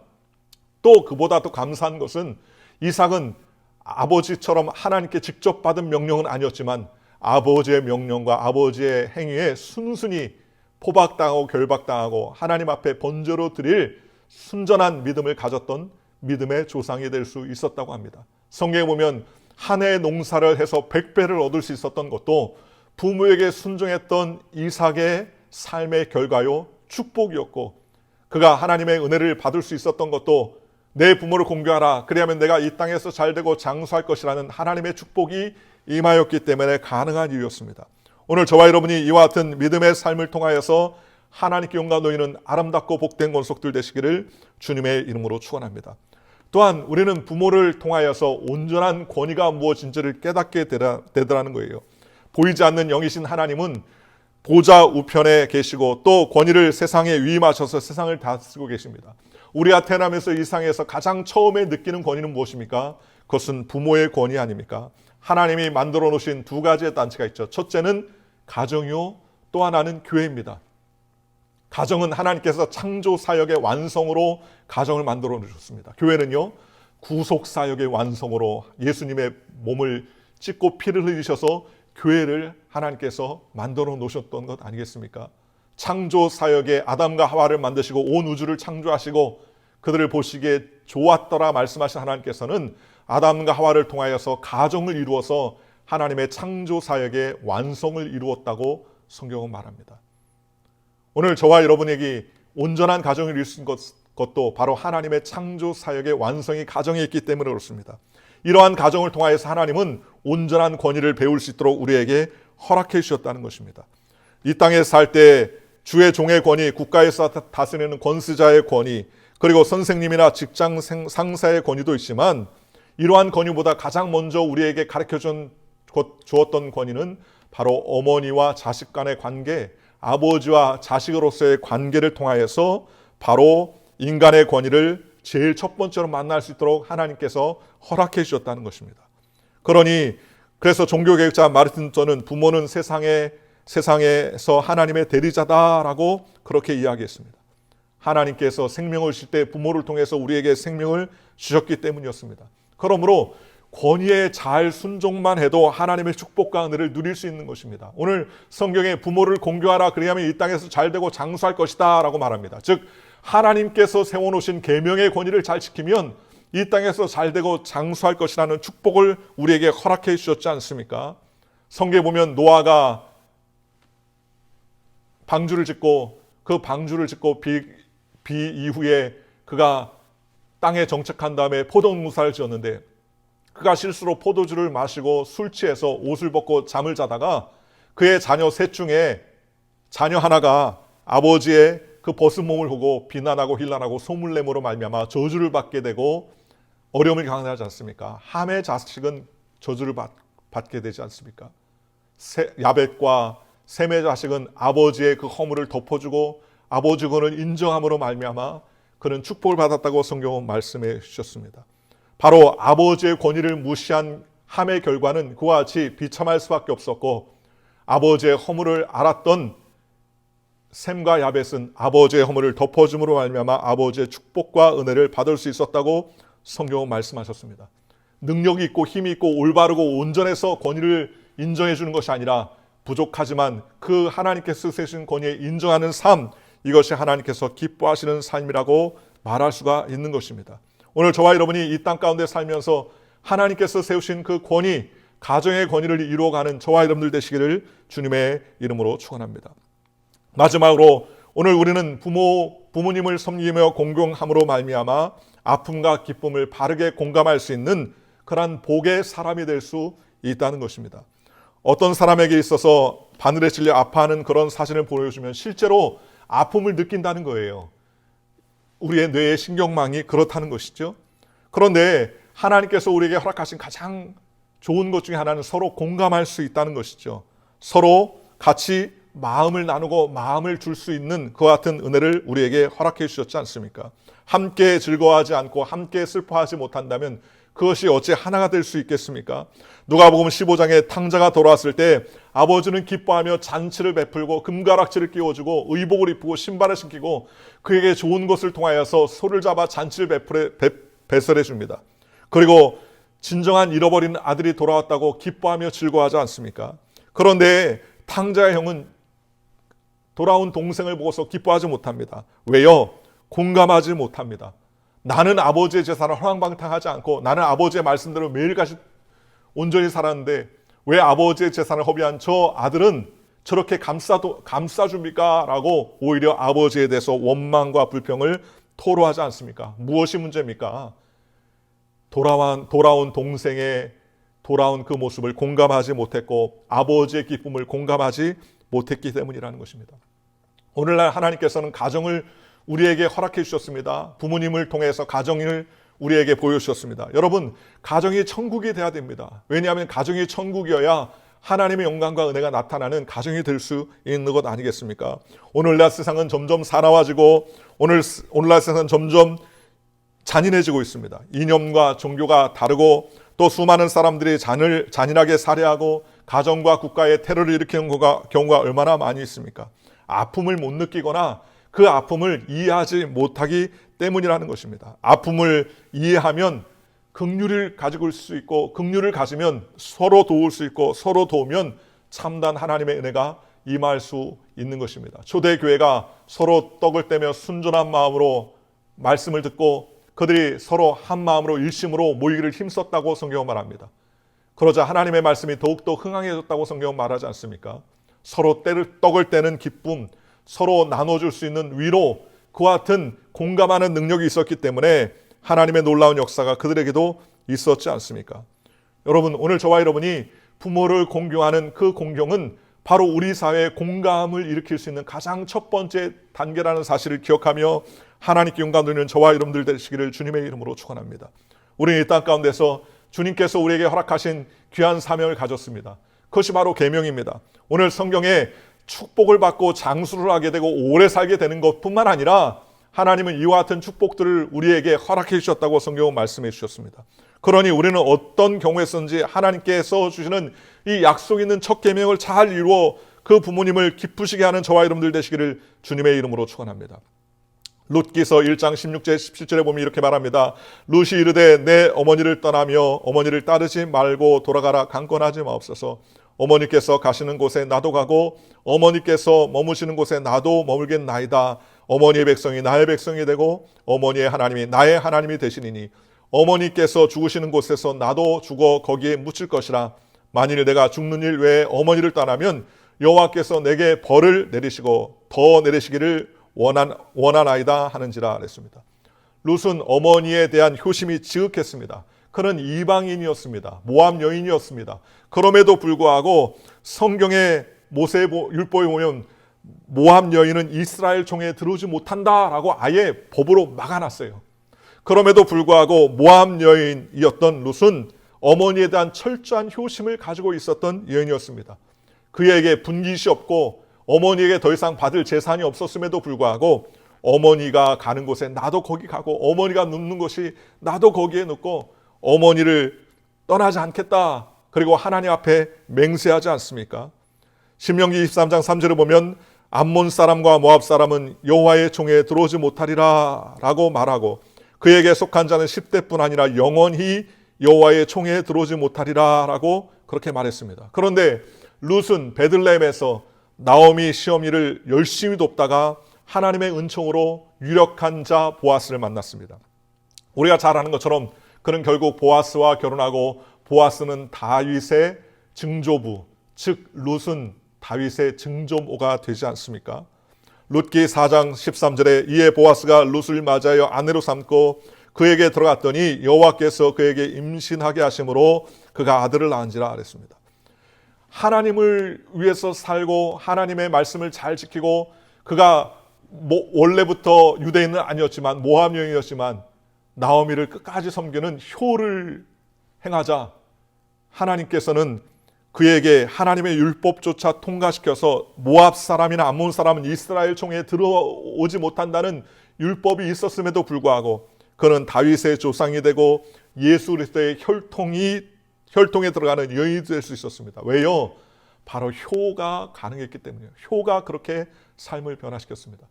A: 또 그보다 더 감사한 것은 이삭은 아버지처럼 하나님께 직접 받은 명령은 아니었지만 아버지의 명령과 아버지의 행위에 순순히 포박당하고 결박당하고 하나님 앞에 번제로 드릴 순전한 믿음을 가졌던 믿음의 조상이 될 수 있었다고 합니다. 성경에 보면 한 해의 농사를 해서 100배를 얻을 수 있었던 것도 부모에게 순종했던 이삭의 삶의 결과요, 축복이었고, 그가 하나님의 은혜를 받을 수 있었던 것도 내 부모를 공경하라, 그리하면 내가 이 땅에서 잘되고 장수할 것이라는 하나님의 축복이 임하였기 때문에 가능한 이유였습니다. 오늘 저와 여러분이 이와 같은 믿음의 삶을 통하여서 하나님께 용과 놓이는 아름답고 복된 권속들 되시기를 주님의 이름으로 축원합니다. 또한 우리는 부모를 통하여서 온전한 권위가 무엇인지를 깨닫게 되더라는 거예요. 보이지 않는 영이신 하나님은 보좌 우편에 계시고 또 권위를 세상에 위임하셔서 세상을 다스리고 계십니다. 우리가 태어나면서 이 세상에서 가장 처음에 느끼는 권위는 무엇입니까? 그것은 부모의 권위 아닙니까? 하나님이 만들어 놓으신 두 가지의 단체가 있죠. 첫째는 가정이요, 또 하나는 교회입니다. 가정은 하나님께서 창조 사역의 완성으로 가정을 만들어 놓으셨습니다. 교회는요, 구속 사역의 완성으로 예수님의 몸을 찢고 피를 흘리셔서 교회를 하나님께서 만들어 놓으셨던 것 아니겠습니까? 창조 사역에 아담과 하와를 만드시고 온 우주를 창조하시고 그들을 보시기에 좋았더라 말씀하신 하나님께서는 아담과 하와를 통하여서 가정을 이루어서 하나님의 창조 사역의 완성을 이루었다고 성경은 말합니다. 오늘 저와 여러분에게 온전한 가정을 이룰 수 있는 것도 바로 하나님의 창조 사역의 완성이 가정에 있기 때문에 그렇습니다. 이러한 가정을 통하여서 하나님은 온전한 권위를 배울 수 있도록 우리에게 허락해 주셨다는 것입니다. 이 땅에 살 때 주의 종의 권위, 국가에서 다스리는 권세자의 권위, 그리고 선생님이나 직장 상사의 권위도 있지만 이러한 권위보다 가장 먼저 우리에게 가르쳐 주었던 권위는 바로 어머니와 자식 간의 관계, 아버지와 자식으로서의 관계를 통하여서 바로 인간의 권위를 제일 첫 번째로 만날 수 있도록 하나님께서 허락해 주셨다는 것입니다. 그러니 그래서 종교개혁자 마르틴 루터는 부모는 세상에서 하나님의 대리자다라고 그렇게 이야기했습니다. 하나님께서 생명을 주실 때 부모를 통해서 우리에게 생명을 주셨기 때문이었습니다. 그러므로 권위에 잘 순종만 해도 하나님의 축복과 은혜를 누릴 수 있는 것입니다. 오늘 성경에 부모를 공경하라, 그리하면 이 땅에서 잘되고 장수할 것이다 라고 말합니다. 즉 하나님께서 세워놓으신 계명의 권위를 잘 지키면 이 땅에서 잘되고 장수할 것이라는 축복을 우리에게 허락해 주셨지 않습니까? 성경에 보면 노아가 방주를 짓고 그 방주를 짓고 비 이후에 그가 땅에 정착한 다음에 포도무사를 지었는데 그가 실수로 포도주를 마시고 술 취해서 옷을 벗고 잠을 자다가 그의 자녀 셋 중에 자녀 하나가 아버지의 그 벗은 몸을 보고 비난하고 힐난하고 소문내므로 말미암아 저주를 받게 되고 어려움을 당하지 않습니까? 함의 자식은 저주를 받게 되지 않습니까? 야벳과 셈의 자식은 아버지의 그 허물을 덮어주고 아버지 권을 인정함으로 말미암아 그는 축복을 받았다고 성경은 말씀해 주셨습니다. 바로 아버지의 권위를 무시한 함의 결과는 그와 같이 비참할 수밖에 없었고 아버지의 허물을 알았던 셈과 야벳은 아버지의 허물을 덮어줌으로 말미암아 아버지의 축복과 은혜를 받을 수 있었다고 성경은 말씀하셨습니다. 능력이 있고 힘이 있고 올바르고 온전해서 권위를 인정해 주는 것이 아니라 부족하지만 그 하나님께서 세우신 권위에 인정하는 삶, 이것이 하나님께서 기뻐하시는 삶이라고 말할 수가 있는 것입니다. 오늘 저와 여러분이 이 땅 가운데 살면서 하나님께서 세우신 그 권위, 가정의 권위를 이루어가는 저와 여러분들 되시기를 주님의 이름으로 축원합니다. 마지막으로 오늘 우리는 부모님을 섬기며 공경함으로 말미암아 아픔과 기쁨을 바르게 공감할 수 있는 그러한 복의 사람이 될 수 있다는 것입니다. 어떤 사람에게 있어서 바늘에 찔려 아파하는 그런 사진을 보여주면 실제로 아픔을 느낀다는 거예요. 우리의 뇌의 신경망이 그렇다는 것이죠. 그런데 하나님께서 우리에게 허락하신 가장 좋은 것 중에 하나는 서로 공감할 수 있다는 것이죠. 서로 같이 마음을 나누고 마음을 줄 수 있는 그와 같은 은혜를 우리에게 허락해 주셨지 않습니까? 함께 즐거워하지 않고 함께 슬퍼하지 못한다면 그것이 어찌 하나가 될 수 있겠습니까? 누가복음 15장에 탕자가 돌아왔을 때 아버지는 기뻐하며 잔치를 베풀고 금가락지를 끼워주고 의복을 입히고 신발을 신기고 그에게 좋은 것을 통하여서 소를 잡아 잔치를 배설해 줍니다. 그리고 진정한 잃어버린 아들이 돌아왔다고 기뻐하며 즐거워하지 않습니까? 그런데 탕자의 형은 돌아온 동생을 보고서 기뻐하지 못합니다. 왜요? 공감하지 못합니다. 나는 아버지의 재산을 허랑방탕하지 않고 나는 아버지의 말씀대로 매일같이 온전히 살았는데 왜 아버지의 재산을 허비한 저 아들은 저렇게 감싸줍니까? 라고 오히려 아버지에 대해서 원망과 불평을 토로하지 않습니까? 무엇이 문제입니까? 돌아온 동생의 돌아온 그 모습을 공감하지 못했고 아버지의 기쁨을 공감하지 못했기 때문이라는 것입니다. 오늘날 하나님께서는 가정을 우리에게 허락해 주셨습니다. 부모님을 통해서 가정을 우리에게 보여주셨습니다. 여러분, 가정이 천국이 돼야 됩니다. 왜냐하면 가정이 천국이어야 하나님의 영광과 은혜가 나타나는 가정이 될 수 있는 것 아니겠습니까? 오늘날 세상은 점점 사나워지고 오늘날 세상은 점점 잔인해지고 있습니다. 이념과 종교가 다르고 또 수많은 사람들이 잔인하게 살해하고 가정과 국가에 테러를 일으키는 경우가 얼마나 많이 있습니까? 아픔을 못 느끼거나 그 아픔을 이해하지 못하기 때문이라는 것입니다. 아픔을 이해하면 긍휼을 가지고 있을 수 있고 긍휼을 가지면 서로 도울 수 있고 서로 도우면 참단 하나님의 은혜가 임할 수 있는 것입니다. 초대교회가 서로 떡을 떼며 순전한 마음으로 말씀을 듣고 그들이 서로 한 마음으로 일심으로 모이기를 힘썼다고 성경은 말합니다. 그러자 하나님의 말씀이 더욱더 흥황해졌다고 성경은 말하지 않습니까? 서로 떡을 떼는 기쁨, 서로 나눠줄 수 있는 위로, 그와 같은 공감하는 능력이 있었기 때문에 하나님의 놀라운 역사가 그들에게도 있었지 않습니까? 여러분, 오늘 저와 여러분이 부모를 공경하는 그 공경은 바로 우리 사회에 공감을 일으킬 수 있는 가장 첫 번째 단계라는 사실을 기억하며 하나님께 영광 돌리는 저와 여러분들 되시기를 주님의 이름으로 축원합니다. 우리는 이 땅 가운데서 주님께서 우리에게 허락하신 귀한 사명을 가졌습니다. 그것이 바로 계명입니다. 오늘 성경에 축복을 받고 장수를 하게 되고 오래 살게 되는 것뿐만 아니라 하나님은 이와 같은 축복들을 우리에게 허락해 주셨다고 성경은 말씀해 주셨습니다. 그러니 우리는 어떤 경우에서든지 하나님께서 주시는 이 약속 있는 첫 계명을 잘 이루어 그 부모님을 기쁘시게 하는 저와 여러분들 되시기를 주님의 이름으로 축원합니다. 룻기서 1장 16절 17절에 보면 이렇게 말합니다. 룻이 이르되 내 어머니를 떠나며 어머니를 따르지 말고 돌아가라. 강권하지 마옵소서. 어머니께서 가시는 곳에 나도 가고 어머니께서 머무시는 곳에 나도 머물겠나이다. 어머니의 백성이 나의 백성이 되고 어머니의 하나님이 나의 하나님이 되시니니 어머니께서 죽으시는 곳에서 나도 죽어 거기에 묻힐 것이라. 만일 내가 죽는 일 외에 어머니를 떠나면 여호와께서 내게 벌을 내리시고 더 내리시기를 원하나이다 하는지라 그랬습니다. 룻은 어머니에 대한 효심이 지극했습니다. 그는 이방인이었습니다. 모압 여인이었습니다. 그럼에도 불구하고 성경의 모세 율법에 보면 모압 여인은 이스라엘 총회에 들어오지 못한다라고 아예 법으로 막아놨어요. 그럼에도 불구하고 모압 여인이었던 룻은 어머니에 대한 철저한 효심을 가지고 있었던 여인이었습니다. 그에게 분깃이 없고 어머니에게 더 이상 받을 재산이 없었음에도 불구하고 어머니가 가는 곳에 나도 거기 가고 어머니가 눕는 곳이 나도 거기에 눕고 어머니를 떠나지 않겠다. 그리고 하나님 앞에 맹세하지 않습니까? 신명기 23장 3절을 보면 암몬 사람과 모압 사람은 여호와의 총회에 들어오지 못하리라 라고 말하고 그에게 속한 자는 10대뿐 아니라 영원히 여호와의 총회에 들어오지 못하리라 라고 그렇게 말했습니다. 그런데 룻은 베들레헴에서 나오미 시어미를 열심히 돕다가 하나님의 은총으로 유력한 자 보아스를 만났습니다. 우리가 잘 아는 것처럼 그는 결국 보아스와 결혼하고 보아스는 다윗의 증조부, 즉 룻은 다윗의 증조모가 되지 않습니까? 룻기 4장 13절에 이에 보아스가 룻을 맞아여 아내로 삼고 그에게 들어갔더니 여호와께서 그에게 임신하게 하심으로 그가 아들을 낳은지라 그랬습니다. 하나님을 위해서 살고 하나님의 말씀을 잘 지키고 그가 원래부터 유대인은 아니었지만 모압 여인이었지만 나오미를 끝까지 섬기는 효를 행하자 하나님께서는 그에게 하나님의 율법조차 통과시켜서 모압 사람이나 암몬 사람은 이스라엘 총회에 들어오지 못한다는 율법이 있었음에도 불구하고 그는 다윗의 조상이 되고 예수 그리스도의 혈통에 들어가는 여인이 될 수 있었습니다. 왜요? 바로 효가 가능했기 때문이에요. 효가 그렇게 삶을 변화시켰습니다.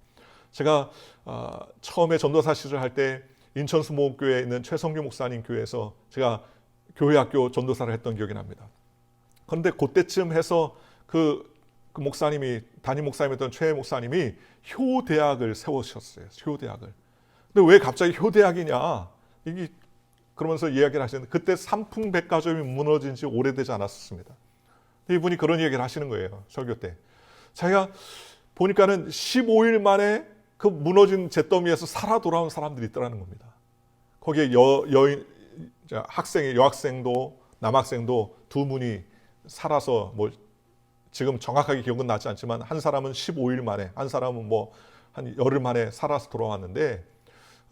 A: 제가 처음에 전도사 시절할 때 인천 수목교회에 있는 최성규 목사님 교회에서 제가 교회학교 전도사를 했던 기억이 납니다. 그런데 그때쯤 해서 그 목사님이 담임 목사님이었던 최 목사님이 효대학을 세우셨어요. 효대학을. 근데 왜 갑자기 효대학이냐? 이게 그러면서 이야기를 하시는데 그때 삼풍백화점이 무너진 지 오래되지 않았습니다. 이분이 그런 얘기를 하시는 거예요. 설교 때. 자기가 보니까는 15일 만에 그 무너진 잿더미에서 살아 돌아온 사람들이 있더라는 겁니다. 거기에 여학생도 남학생도 두 분이 살아서 뭐 지금 정확하게 기억은 나지 않지만 한 사람은 15일 만에, 한 사람은 뭐 한 열흘 만에 살아서 돌아왔는데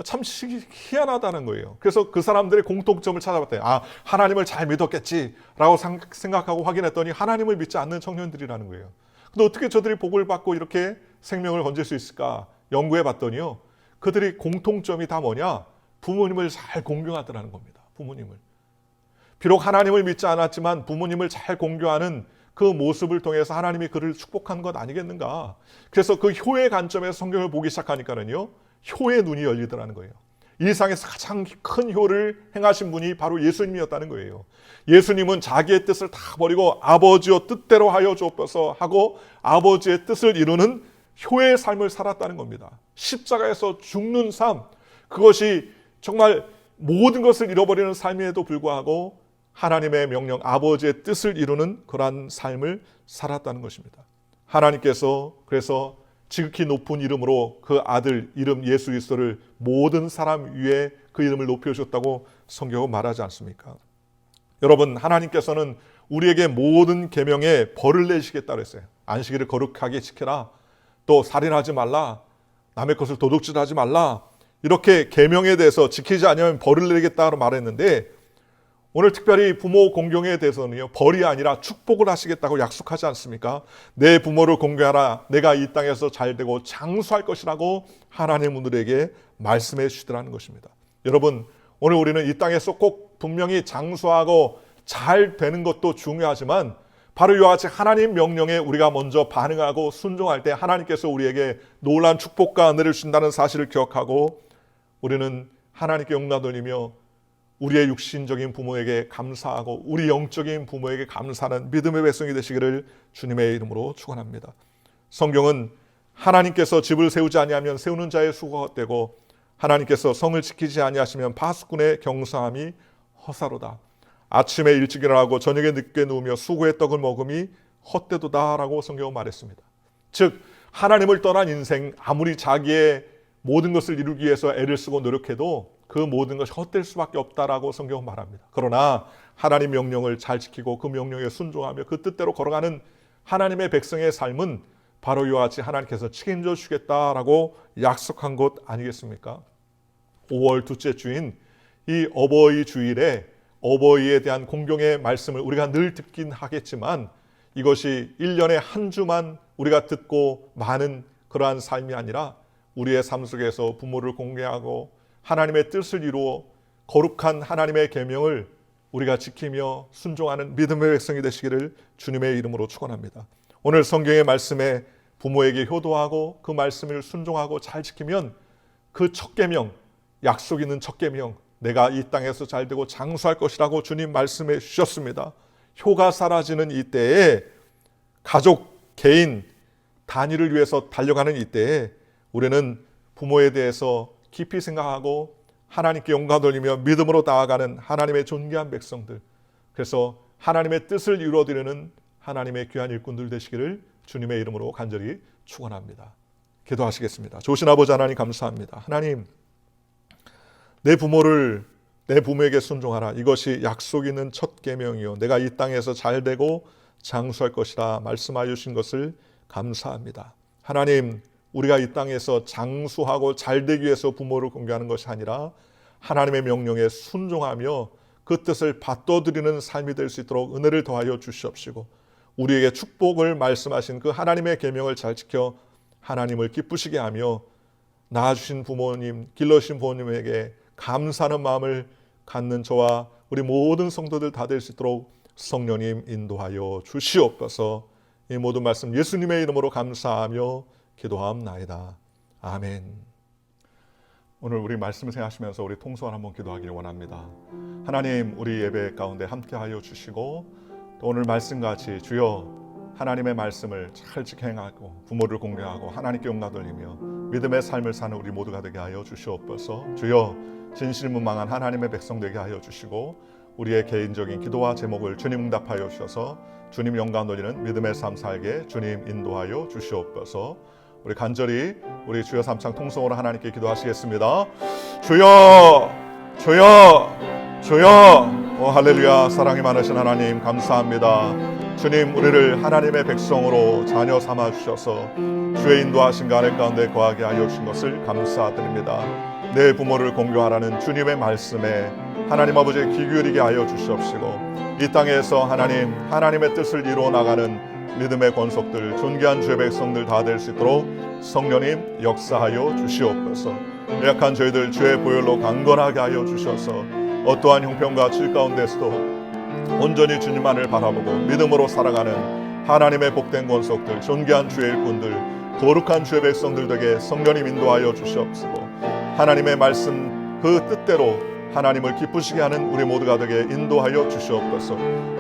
A: 참 희한하다는 거예요. 그래서 그 사람들의 공통점을 찾아봤대요. 아, 하나님을 잘 믿었겠지라고 생각하고 확인했더니 하나님을 믿지 않는 청년들이라는 거예요. 근데 어떻게 저들이 복을 받고 이렇게 생명을 건질 수 있을까? 연구해 봤더니요. 그들이 공통점이 다 뭐냐? 부모님을 잘 공경하더라는 겁니다. 부모님을. 비록 하나님을 믿지 않았지만 부모님을 잘 공경하는 그 모습을 통해서 하나님이 그를 축복한 것 아니겠는가? 그래서 그 효의 관점에서 성경을 보기 시작하니까는요. 효의 눈이 열리더라는 거예요. 이 세상에서 가장 큰 효를 행하신 분이 바로 예수님이었다는 거예요. 예수님은 자기의 뜻을 다 버리고 아버지의 뜻대로 하여 주옵소서 하고 아버지의 뜻을 이루는 효의 삶을 살았다는 겁니다. 십자가에서 죽는 삶, 그것이 정말 모든 것을 잃어버리는 삶에도 불구하고 하나님의 명령, 아버지의 뜻을 이루는 그러한 삶을 살았다는 것입니다. 하나님께서 그래서 지극히 높은 이름으로 그 아들 이름 예수 그리스도를 모든 사람 위에 그 이름을 높여주셨다고 성경은 말하지 않습니까? 여러분, 하나님께서는 우리에게 모든 계명에 벌을 내시겠다 그랬어요. 안식일을 거룩하게 지켜라, 또 살인하지 말라, 남의 것을 도둑질하지 말라, 이렇게 계명에 대해서 지키지 않으면 벌을 내리겠다고 말했는데, 오늘 특별히 부모 공경에 대해서는요, 벌이 아니라 축복을 하시겠다고 약속하지 않습니까? 내 부모를 공경하라, 내가 이 땅에서 잘되고 장수할 것이라고 하나님 분들에게 말씀해 주시더라는 것입니다. 여러분, 오늘 우리는 이 땅에서 꼭 분명히 장수하고 잘 되는 것도 중요하지만 바로 이와 같이 하나님 명령에 우리가 먼저 반응하고 순종할 때 하나님께서 우리에게 놀라운 축복과 은혜를 주신다는 사실을 기억하고 우리는 하나님께 영광 돌리며 우리의 육신적인 부모에게 감사하고 우리 영적인 부모에게 감사하는 믿음의 백성이 되시기를 주님의 이름으로 축원합니다. 성경은 하나님께서 집을 세우지 아니하면 세우는 자의 수고가 헛되고 하나님께서 성을 지키지 아니하시면 파수꾼의 경사함이 허사로다. 아침에 일찍 일어나고 저녁에 늦게 누우며 수고의 떡을 먹음이 헛되도다라고 성경은 말했습니다. 즉 하나님을 떠난 인생, 아무리 자기의 모든 것을 이루기 위해서 애를 쓰고 노력해도 그 모든 것이 헛될 수밖에 없다라고 성경은 말합니다. 그러나 하나님 명령을 잘 지키고 그 명령에 순종하며 그 뜻대로 걸어가는 하나님의 백성의 삶은 바로 이와 같이 하나님께서 책임져 주겠다라고 약속한 것 아니겠습니까? 5월 둘째 주인 이 어버이 주일에 어버이에 대한 공경의 말씀을 우리가 늘 듣긴 하겠지만 이것이 1년에 한 주만 우리가 듣고 마는 그러한 삶이 아니라 우리의 삶 속에서 부모를 공경하고 하나님의 뜻을 이루어 거룩한 하나님의 계명을 우리가 지키며 순종하는 믿음의 백성이 되시기를 주님의 이름으로 축원합니다. 오늘 성경의 말씀에 부모에게 효도하고 그 말씀을 순종하고 잘 지키면 그 첫 계명, 약속 있는 첫 계명, 내가 이 땅에서 잘되고 장수할 것이라고 주님 말씀해 주셨습니다. 효가 사라지는 이때에 가족, 개인, 단위를 위해서 달려가는 이때에 우리는 부모에 대해서 깊이 생각하고 하나님께 영광 돌리며 믿음으로 나아가는 하나님의 존귀한 백성들, 그래서 하나님의 뜻을 이루어드리는 하나님의 귀한 일꾼들 되시기를 주님의 이름으로 간절히 축원합니다. 기도하시겠습니다. 좋으신 아버지 하나님 감사합니다. 하나님, 내 부모에게 순종하라. 이것이 약속 있는 첫 계명이요 내가 이 땅에서 잘되고 장수할 것이라 말씀하여 주신 것을 감사합니다. 하나님, 우리가 이 땅에서 장수하고 잘되기 위해서 부모를 공경하는 것이 아니라 하나님의 명령에 순종하며 그 뜻을 받들어드리는 삶이 될 수 있도록 은혜를 더하여 주시옵시고 우리에게 축복을 말씀하신 그 하나님의 계명을 잘 지켜 하나님을 기쁘시게 하며 낳아주신 부모님, 길러주신 부모님에게 감사하는 마음을 갖는 저와 우리 모든 성도들 다 될 수 있도록 성령님 인도하여 주시옵소서. 이 모든 말씀 예수님의 이름으로 감사하며 기도하옵나이다. 아멘. 오늘 우리 말씀을 생각하시면서 우리 통성을 한번 기도하기를 원합니다. 하나님, 우리 예배 가운데 함께하여 주시고 또 오늘 말씀같이 주여 하나님의 말씀을 잘 지켜 행하고 부모를 공경하고 하나님께 영광 돌리며 믿음의 삶을 사는 우리 모두가 되게 하여 주시옵소서. 주여 진실무망한 하나님의 백성 되게 하여 주시고 우리의 개인적인 기도와 제목을 주님 응답하여 주셔서 주님 영광 돌리는 믿음의 삶 살게 주님 인도하여 주시옵소서. 우리 간절히 우리 주여 삼창 통성으로 하나님께 기도하시겠습니다. 주여, 주여, 주여. 오 할렐루야. 사랑이 많으신 하나님 감사합니다. 주님 우리를 하나님의 백성으로 자녀 삼아 주셔서 주의 인도하신 하늘 가운데 거하게 하여 주신 것을 감사드립니다. 내 부모를 공경하라는 주님의 말씀에 하나님 아버지의 귀 기울이게 하여 주시옵시고 이 땅에서 하나님의 뜻을 이루어 나가는 믿음의 권속들 존귀한 주의 백성들 다 될 수 있도록 성령님 역사하여 주시옵소서. 약한 저희들 주의 보혈로 강건하게 하여 주셔서 어떠한 형편과 질 가운데서도 온전히 주님만을 바라보고 믿음으로 살아가는 하나님의 복된 권속들 존귀한 주의 일꾼들 거룩한 주의 백성들 되게 성령님 인도하여 주시옵시고 하나님의 말씀 그 뜻대로 하나님을 기쁘시게 하는 우리 모두가 되게 인도하여 주시옵소서.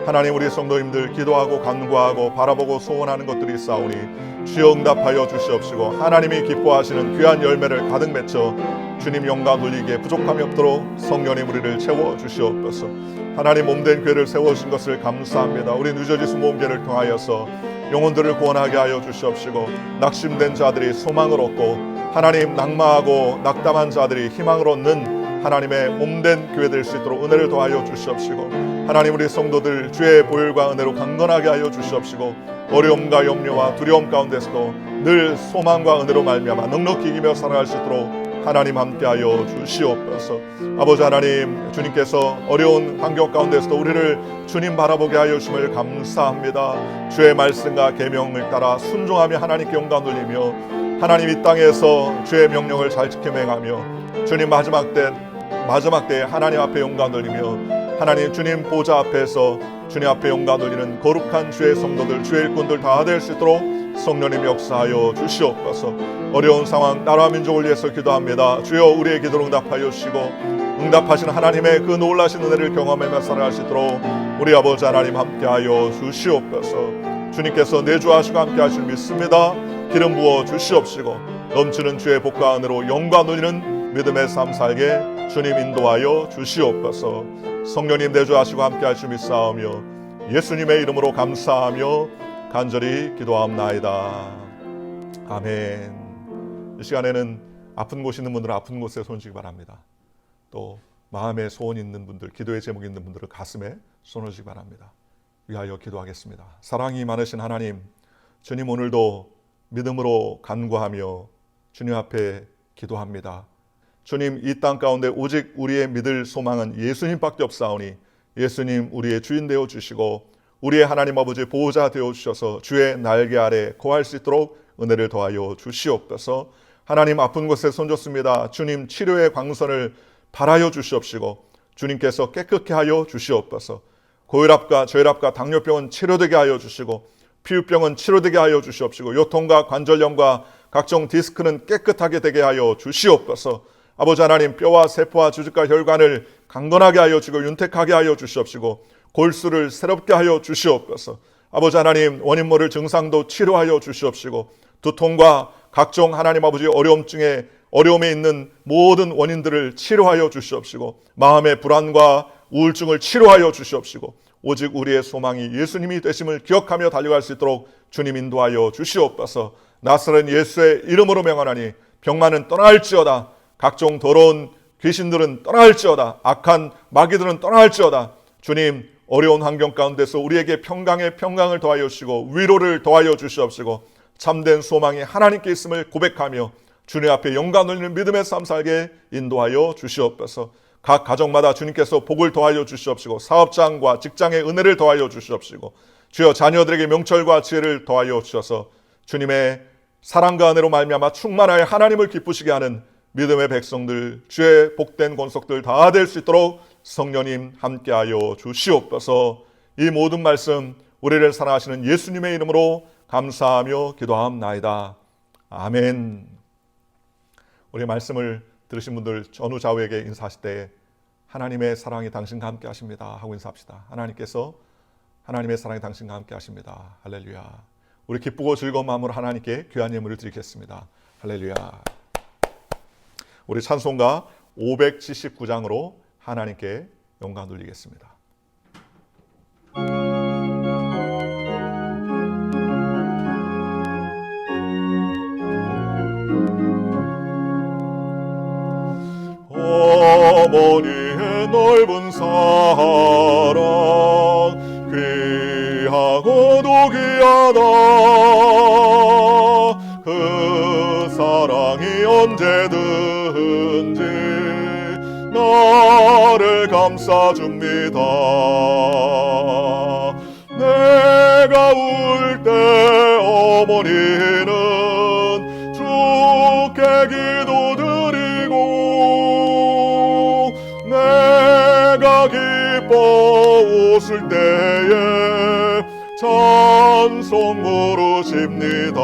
A: 하나님 우리 성도님들 기도하고 간구하고 바라보고 소원하는 것들이 있사오니 주여 응답하여 주시옵시고 하나님이 기뻐하시는 귀한 열매를 가득 맺혀 주님 영광 돌리기에 부족함이 없도록 성령님 우리를 채워 주시옵소서. 하나님 몸된 교회를 세워주신 것을 감사합니다. 우리 뉴저지 모험교회를 통하여서 영혼들을 구원하게 하여 주시옵시고 낙심된 자들이 소망을 얻고 하나님 낙마하고 낙담한 자들이 희망을 얻는 하나님의 몸된 교회 될 수 있도록 은혜를 더하여 주시옵시고 하나님 우리 성도들 주의 보혈과 은혜로 강건하게 하여 주시옵시고 어려움과 염려와 두려움 가운데서도 늘 소망과 은혜로 말미암아 넉넉히 이기며 살아갈 수 있도록 하나님 함께하여 주시옵소서. 아버지 하나님 주님께서 어려운 환경 가운데서도 우리를 주님 바라보게 하여 주심을 감사합니다. 주의 말씀과 계명을 따라 순종하며 하나님께 영광 돌리며 하나님 이 땅에서 주의 명령을 잘 지켜 행하며 주님 마지막 때에 하나님 앞에 영광 돌리며 하나님 주님 보좌 앞에서 주님 앞에 영광 돌리는 거룩한 주의 성도들 주의 일꾼들 다 될 수 있도록 성령님 역사하여 주시옵소서. 어려운 상황 나라와 민족을 위해서 기도합니다. 주여 우리의 기도를 응답하여 주시고 응답하신 하나님의 그 놀라신 은혜를 경험하며 살아갈 수 있도록 우리 아버지 하나님 함께하여 주시옵소서. 주님께서 내주하시고 함께하실 믿습니다. 기름 부어 주시옵시고 넘치는 주의 복과 은혜로 영광 돌리는 믿음의 삶 살게 주님 인도하여 주시옵소서. 성령님 내주하시고 함께하실 믿사오며 예수님의 이름으로 감사하며 간절히 기도하옵나이다. 아멘. 이 시간에는 아픈 곳이 있는 분들은 아픈 곳에 손 얹기 바랍니다. 또 마음에 소원 있는 분들, 기도의 제목이 있는 분들은 가슴에 손 얹기 바랍니다. 위하여 기도하겠습니다. 사랑이 많으신 하나님, 주님 오늘도 믿음으로 간구하며 주님 앞에 기도합니다. 주님 이 땅 가운데 오직 우리의 믿을 소망은 예수님밖에 없사오니 예수님 우리의 주인 되어 주시고 우리의 하나님 아버지 보호자 되어 주셔서 주의 날개 아래 거할 수 있도록 은혜를 더하여 주시옵소서. 하나님 아픈 곳에 손줬습니다. 주님 치료의 광선을 발하여 주시옵시고 주님께서 깨끗게 하여 주시옵소서. 고혈압과 저혈압과 당뇨병은 치료되게 하여 주시고 피부병은 치료되게 하여 주시옵시고 요통과 관절염과 각종 디스크는 깨끗하게 되게 하여 주시옵소서. 아버지 하나님 뼈와 세포와 주죽과 혈관을 강건하게 하여 주시고 윤택하게 하여 주시옵시고 골수를 새롭게 하여 주시옵소서. 아버지 하나님 원인 모를 증상도 치료하여 주시옵시고 두통과 각종 하나님 아버지 어려움에 있는 모든 원인들을 치료하여 주시옵시고 마음의 불안과 우울증을 치료하여 주시옵시고 오직 우리의 소망이 예수님이 되심을 기억하며 달려갈 수 있도록 주님 인도하여 주시옵소서. 나사렛 예수의 이름으로 명하나니 병만은 떠날지어다. 각종 더러운 귀신들은 떠날지어다. 악한 마귀들은 떠날지어다. 주님 어려운 환경 가운데서 우리에게 평강을 더하여 주시고 위로를 더하여 주시옵시고 참된 소망이 하나님께 있음을 고백하며 주님 앞에 영광 돌리는 믿음의 삶 살게 인도하여 주시옵소서. 각 가정마다 주님께서 복을 더하여 주시옵시고 사업장과 직장의 은혜를 더하여 주시옵시고 주여 자녀들에게 명철과 지혜를 더하여 주셔서 주님의 사랑과 은혜로 말미암아 충만하여 하나님을 기쁘시게 하는 믿음의 백성들 주의 복된 권속들 다 될 수 있도록 성령님 함께하여 주시옵소서. 이 모든 말씀 우리를 사랑하시는 예수님의 이름으로 감사하며 기도하옵나이다. 아멘. 우리 말씀을 들으신 분들 전후 좌우에게 인사하실 때 하나님의 사랑이 당신과 함께 하십니다 하고 인사합시다. 하나님께서 하나님의 사랑이 당신과 함께 하십니다. 할렐루야. 우리 기쁘고 즐거운 마음으로 하나님께 귀한 예물을 드리겠습니다. 할렐루야. 우리 찬송가 579장으로 하나님께 영광 돌리겠습니다. 어머니의 넓은 사랑 귀하고도 귀하다. 그 사랑이 언제든지 나를 감싸줍니다. 내가 울 때 어머니는 주께 기도드리고, 내가 기뻐 웃을 때에 찬송 부르십니다.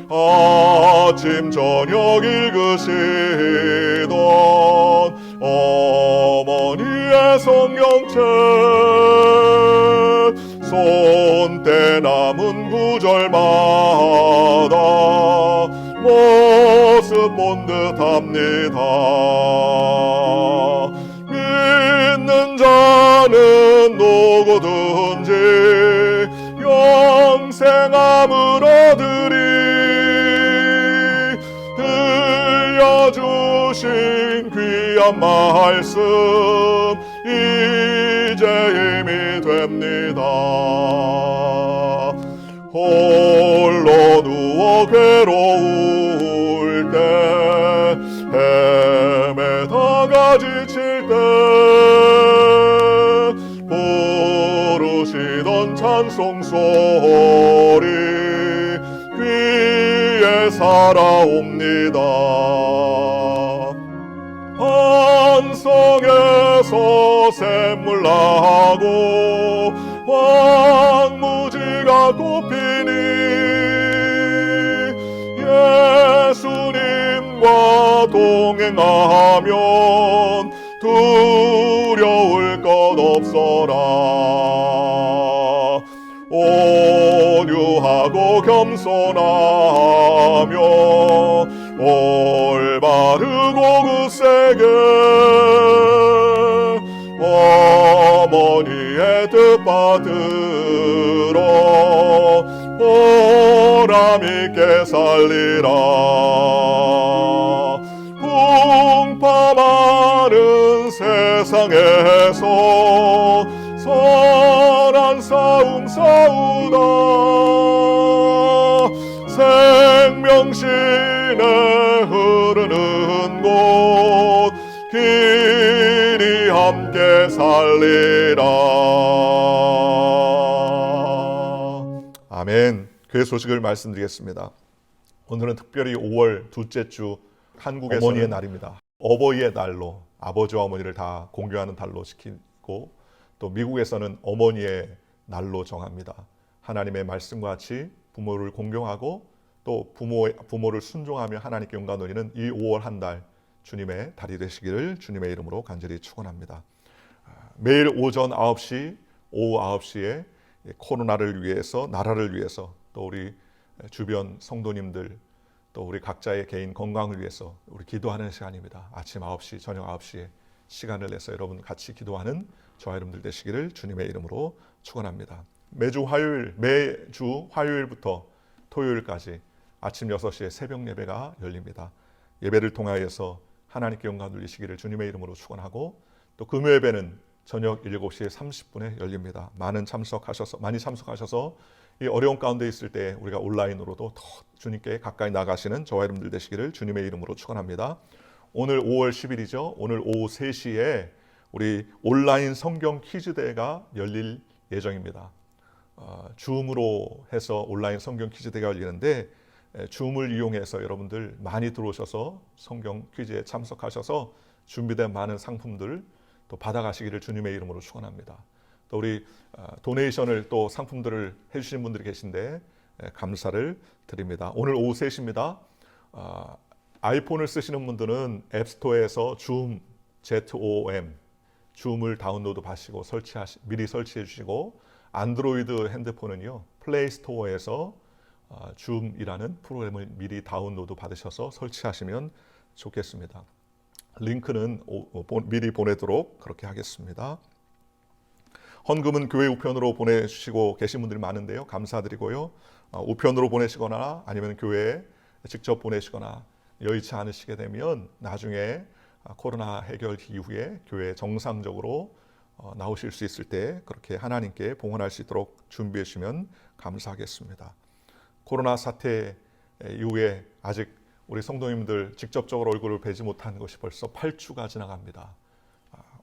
A: 아침 저녁 읽으시던 어머니의 성경책, 손때 남은 구절마다 모습 본 듯합니다. 믿는 자는 누구든지 영생함을 얻으리. 들려주신 귀한 말씀 이제 힘이 됩니다. 홀로 누워 괴로울 때, 헤매다가 지칠 때 부르시던 찬송 소리 귀에 살아옵니다. 반성에서 샘물 나고 황무지가 꽃피니 예수님과 동행하면 두려울 것 없어라. 온유하고 겸손하며 올바르고 굳세게 어머니의 뜻 받들어 보람있게 살리라. 풍파많은 세상에서 선한 싸움 싸우다 생명신에 흐르는 곳 길이 함께 살리라. 아멘. 그 소식을 말씀드리겠습니다. 오늘은 특별히 5월 둘째 주 한국에서는 어머니의 날입니다. 어버이의 날로 아버지와 어머니를 다 공경하는 달로 지키고, 또 미국에서는 어머니의 날로 정합니다. 하나님의 말씀과 같이 부모를 공경하고 또 부모를 순종하며 하나님께 영광 돌리는 이 5월 한 달 주님의 달이 되시기를 주님의 이름으로 간절히 축원합니다. 매일 오전 9시, 오후 9시에 코로나를 위해서, 나라를 위해서, 또 우리 주변 성도님들, 또 우리 각자의 개인 건강을 위해서 우리 기도하는 시간입니다. 아침 9시, 저녁 9시에 시간을 내서 여러분 같이 기도하는 저와 여러분들 되시기를 주님의 이름으로 축원합니다. 매주 화요일부터 토요일까지 아침 6시에 새벽 예배가 열립니다. 예배를 통하여서 하나님께 영광 돌리시기를 주님의 이름으로 축원하고, 또 금요 예배는 저녁 7시 30분에 열립니다. 많이 참석하셔서 이 어려운 가운데 있을 때 우리가 온라인으로도 더 주님께 가까이 나가시는 저와 여러분들 되시기를 주님의 이름으로 축원합니다. 오늘 5월 10일이죠. 오늘 오후 3시에 우리 온라인 성경 퀴즈 대회가 열릴 예정입니다. 줌으로 해서 온라인 성경 퀴즈 대회가 열리는데, 줌을 이용해서 여러분들 많이 들어오셔서 성경 퀴즈에 참석하셔서 준비된 많은 상품들 또 받아가시기를 주님의 이름으로 축원합니다. 또 우리 도네이션을 또 상품들을 해주시는 분들이 계신데 감사를 드립니다. 오늘 오후 3시입니다. 아이폰을 쓰시는 분들은 앱스토어에서 줌, ZOM, 줌을 다운로드 하시고 미리 설치해 주시고, 안드로이드 핸드폰은요 플레이스토어에서 줌이라는 프로그램을 미리 다운로드 받으셔서 설치하시면 좋겠습니다. 링크는 미리 보내도록 그렇게 하겠습니다. 헌금은 교회 우편으로 보내주시고 계신 분들이 많은데요, 감사드리고요. 우편으로 보내시거나 아니면 교회에 직접 보내시거나 여의치 않으시게 되면 나중에 코로나 해결 이후에 교회 정상적으로 나오실 수 있을 때 그렇게 하나님께 봉헌할 수 있도록 준비해 주시면 감사하겠습니다. 코로나 사태 이후에 아직 우리 성도님들 직접적으로 얼굴을 뵈지 못한 것이 벌써 8주가 지나갑니다.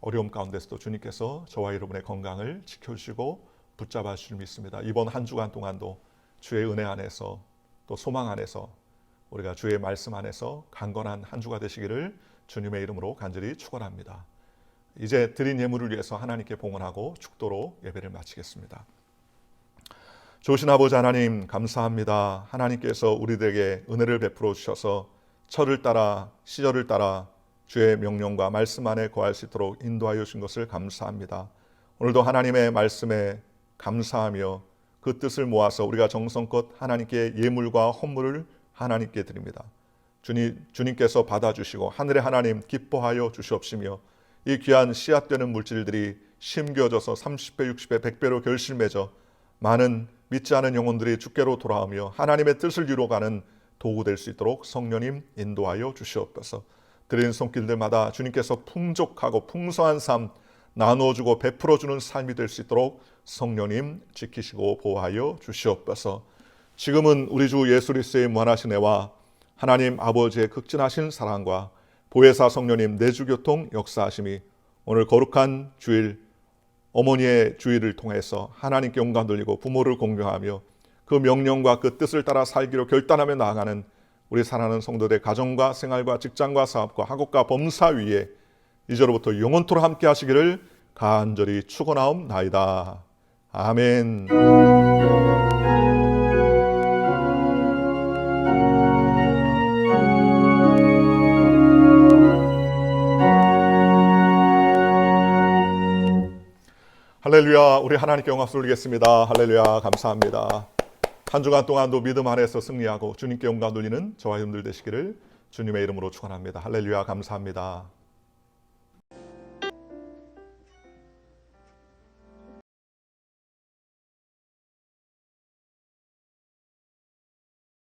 A: 어려움 가운데서도 주님께서 저와 여러분의 건강을 지켜주시고 붙잡아 주실 믿습니다. 이번 한 주간 동안도 주의 은혜 안에서 또 소망 안에서 우리가 주의 말씀 안에서 강건한 한 주가 되시기를 주님의 이름으로 간절히 축원합니다. 이제 드린 예물을 위해서 하나님께 봉헌하고 축도로 예배를 마치겠습니다. 좋으신 아버지 하나님 감사합니다. 하나님께서 우리들에게 은혜를 베풀어 주셔서 철을 따라 시절을 따라 주의 명령과 말씀 안에 거할 수 있도록 인도하여 주신 것을 감사합니다. 오늘도 하나님의 말씀에 감사하며 그 뜻을 모아서 우리가 정성껏 하나님께 예물과 헌물을 하나님께 드립니다. 주님께서 받아주시고 하늘의 하나님 기뻐하여 주시옵시며 이 귀한 씨앗되는 물질들이 심겨져서 30배, 60배, 100배로 결실맺어 많은 믿지 않은 영혼들이 주께로 돌아오며 하나님의 뜻을 이루어가는 도구 될 수 있도록 성령님 인도하여 주시옵소서. 드린 손길들마다 주님께서 풍족하고 풍성한 삶 나누어주고 베풀어주는 삶이 될 수 있도록 성령님 지키시고 보호하여 주시옵소서. 지금은 우리 주 예수 그리스도의 무한하신 애와 하나님 아버지의 극진하신 사랑과 보혜사 성령님 내주교통 역사하심이 오늘 거룩한 주일 어머니의 주일을 통해서 하나님께 영광 돌리고 부모를 공경하며 그 명령과 그 뜻을 따라 살기로 결단하며 나아가는 우리 사랑하는 성도들의 가정과 생활과 직장과 사업과 학업과 범사 위에 이제로부터 영원토록 함께 하시기를 간절히 축원하옵나이다. 아멘. 할렐루야. 우리 하나님께 영광 돌리겠습니다. 할렐루야. 감사합니다. 한 주간 동안도 믿음 안에서 승리하고 주님께 영광 돌리는 저와 여러분들 되시기를 주님의 이름으로 축원합니다. 할렐루야. 감사합니다.